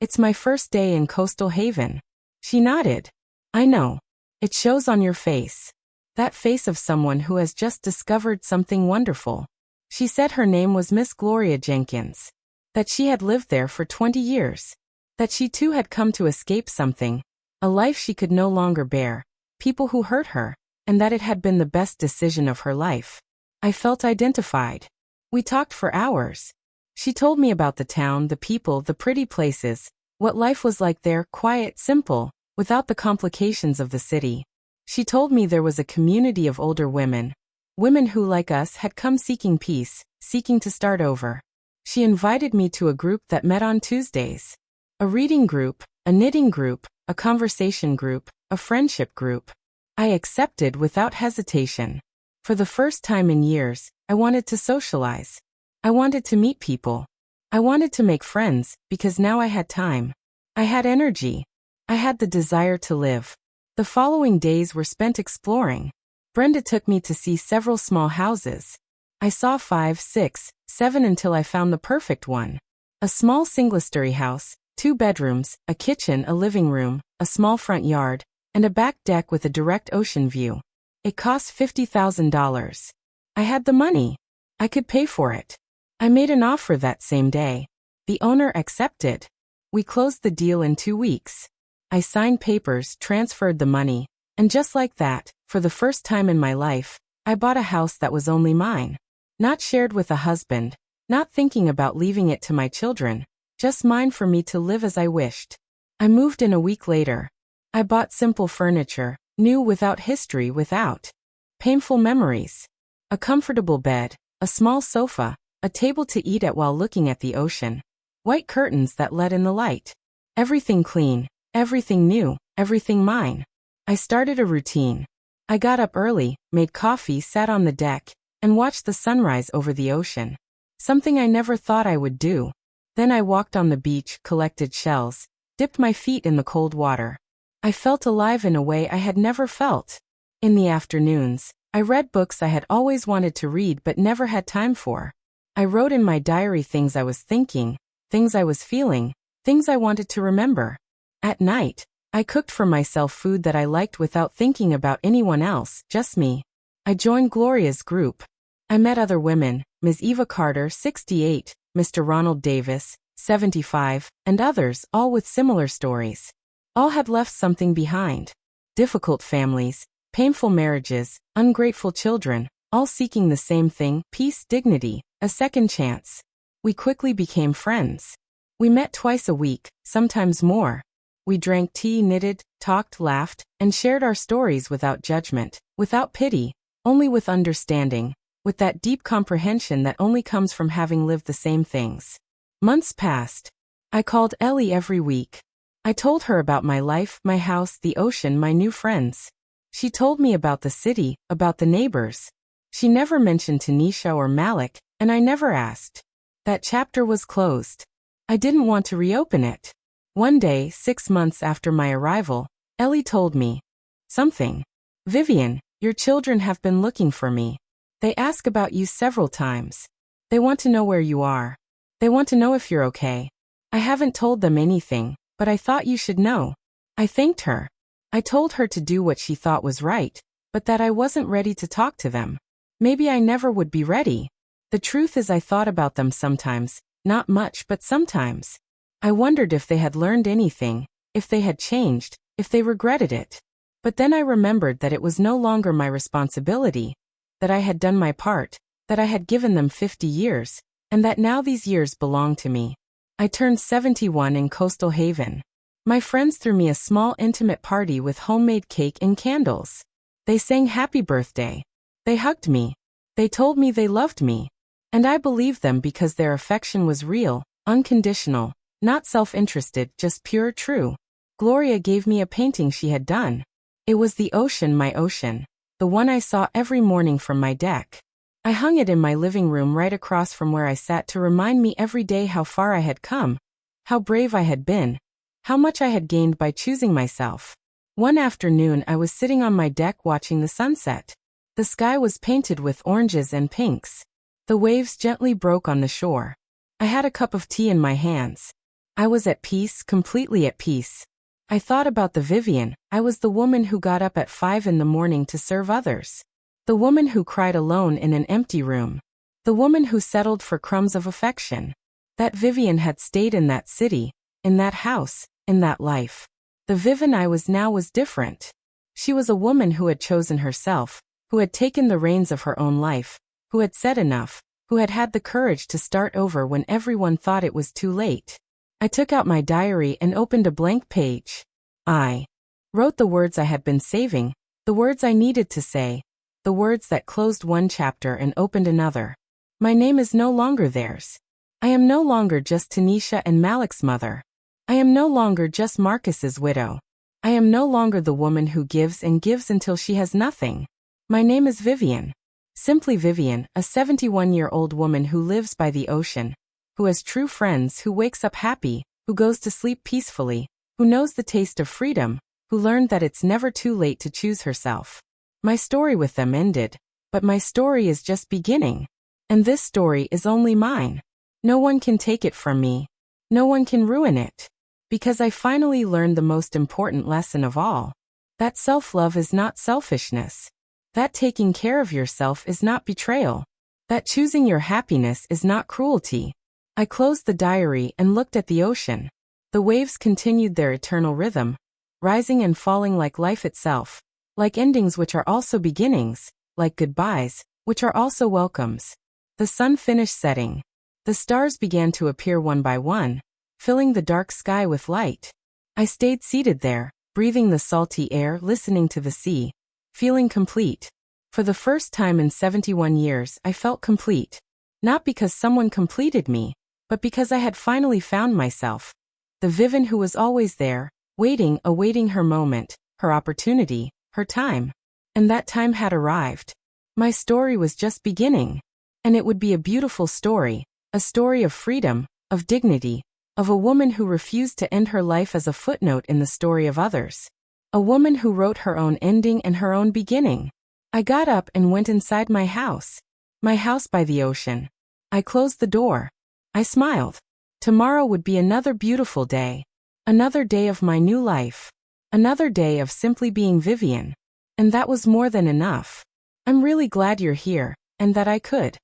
It's my first day in Coastal Haven." She nodded. "I know. It shows on your face. That face of someone who has just discovered something wonderful." She said her name was Miss Gloria Jenkins. That she had lived there for 20 years. That she too had come to escape something, a life she could no longer bear, people who hurt her, and that it had been the best decision of her life. I felt identified. We talked for hours. She told me about the town, the people, the pretty places, what life was like there, quiet, simple, without the complications of the city. She told me there was a community of older women, women who, like us, had come seeking peace, seeking to start over. She invited me to a group that met on Tuesdays. A reading group, a knitting group, a conversation group, a friendship group. I accepted without hesitation. For the first time in years, I wanted to socialize. I wanted to meet people. I wanted to make friends, because now I had time. I had energy. I had the desire to live. The following days were spent exploring. Brenda took me to see several small houses. I saw 5, 6, 7 until I found the perfect one. A small single-story house, 2 bedrooms, a kitchen, a living room, a small front yard, and a back deck with a direct ocean view. It cost $50,000. I had the money. I could pay for it. I made an offer that same day. The owner accepted. We closed the deal in 2 weeks. I signed papers, transferred the money, and just like that, for the first time in my life, I bought a house that was only mine. Not shared with a husband, not thinking about leaving it to my children, just mine for me to live as I wished. I moved in a week later. I bought simple furniture, new, without history, without painful memories. A comfortable bed, a small sofa, a table to eat at while looking at the ocean. White curtains that let in the light. Everything clean, everything new, everything mine. I started a routine. I got up early, made coffee, sat on the deck, and watched the sunrise over the ocean. Something I never thought I would do. Then I walked on the beach, collected shells, dipped my feet in the cold water. I felt alive in a way I had never felt. In the afternoons, I read books I had always wanted to read but never had time for. I wrote in my diary things I was thinking, things I was feeling, things I wanted to remember. At night, I cooked for myself food that I liked without thinking about anyone else, just me. I joined Gloria's group. I met other women, Ms. Eva Carter, 68, Mr. Ronald Davis, 75, and others, all with similar stories. All had left something behind. Difficult families, painful marriages, ungrateful children, all seeking the same thing, peace, dignity, a second chance. We quickly became friends. We met twice a week, sometimes more. We drank tea, knitted, talked, laughed, and shared our stories without judgment, without pity, only with understanding, with that deep comprehension that only comes from having lived the same things. Months passed. I called Ellie every week. I told her about my life, my house, the ocean, my new friends. She told me about the city, about the neighbors. She never mentioned Tanisha or Malik, and I never asked. That chapter was closed. I didn't want to reopen it. One day, 6 months after my arrival, Ellie told me something. Vivian, your children have been looking for me. They ask about you several times. They want to know where you are. They want to know if you're okay. I haven't told them anything, but I thought you should know. I thanked her. I told her to do what she thought was right, but that I wasn't ready to talk to them. Maybe I never would be ready. The truth is I thought about them sometimes, not much but sometimes. I wondered if they had learned anything, if they had changed, if they regretted it. But then I remembered that it was no longer my responsibility, that I had done my part, that I had given them 50 years, and that now these years belonged to me. I turned 71 in Coastal Haven. My friends threw me a small intimate party with homemade cake and candles. They sang happy birthday. They hugged me. They told me they loved me. And I believed them because their affection was real, unconditional, not self-interested, just pure, true. Gloria gave me a painting she had done. It was the ocean, my ocean, the one I saw every morning from my deck. I hung it in my living room right across from where I sat to remind me every day how far I had come, how brave I had been, how much I had gained by choosing myself. One afternoon I was sitting on my deck watching the sunset. The sky was painted with oranges and pinks. The waves gently broke on the shore. I had a cup of tea in my hands. I was at peace, completely at peace. I thought about the Vivian. I was the woman who got up at 5 in the morning to serve others. The woman who cried alone in an empty room. The woman who settled for crumbs of affection. That Vivian had stayed in that city, in that house, in that life. The Vivian I was now was different. She was a woman who had chosen herself, who had taken the reins of her own life, who had said enough, who had had the courage to start over when everyone thought it was too late. I took out my diary and opened a blank page. I wrote the words I had been saving, the words I needed to say, the words that closed one chapter and opened another. My name is no longer theirs. I am no longer just Tanisha and Malik's mother. I am no longer just Marcus's widow. I am no longer the woman who gives and gives until she has nothing. My name is Vivian. Simply Vivian, a 71-year-old woman who lives by the ocean, who has true friends, who wakes up happy, who goes to sleep peacefully, who knows the taste of freedom, who learned that it's never too late to choose herself. My story with them ended, but my story is just beginning. And this story is only mine. No one can take it from me. No one can ruin it. Because I finally learned the most important lesson of all. That self-love is not selfishness. That taking care of yourself is not betrayal. That choosing your happiness is not cruelty. I closed the diary and looked at the ocean. The waves continued their eternal rhythm, rising and falling like life itself, like endings which are also beginnings, like goodbyes, which are also welcomes. The sun finished setting. The stars began to appear one by one, filling the dark sky with light. I stayed seated there, breathing the salty air, listening to the sea, feeling complete. For the first time in 71 years, I felt complete. Not because someone completed me, but because I had finally found myself. The Vivian who was always there, waiting, awaiting her moment, her opportunity, her time. And that time had arrived. My story was just beginning. And it would be a beautiful story, a story of freedom, of dignity, of a woman who refused to end her life as a footnote in the story of others. A woman who wrote her own ending and her own beginning. I got up and went inside my house by the ocean. I closed the door. I smiled. Tomorrow would be another beautiful day. Another day of my new life. Another day of simply being Vivian. And that was more than enough. I'm really glad you're here, and that I could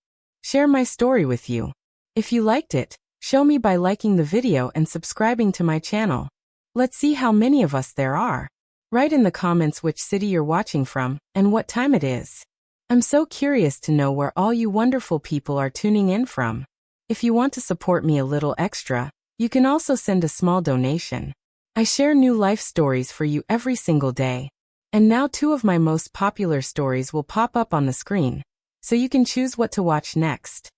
share my story with you. If you liked it, show me by liking the video and subscribing to my channel. Let's see how many of us there are. Write in the comments which city you're watching from, and what time it is. I'm so curious to know where all you wonderful people are tuning in from. If you want to support me a little extra, you can also send a small donation. I share new life stories for you every single day. And now 2 of my most popular stories will pop up on the screen, so you can choose what to watch next.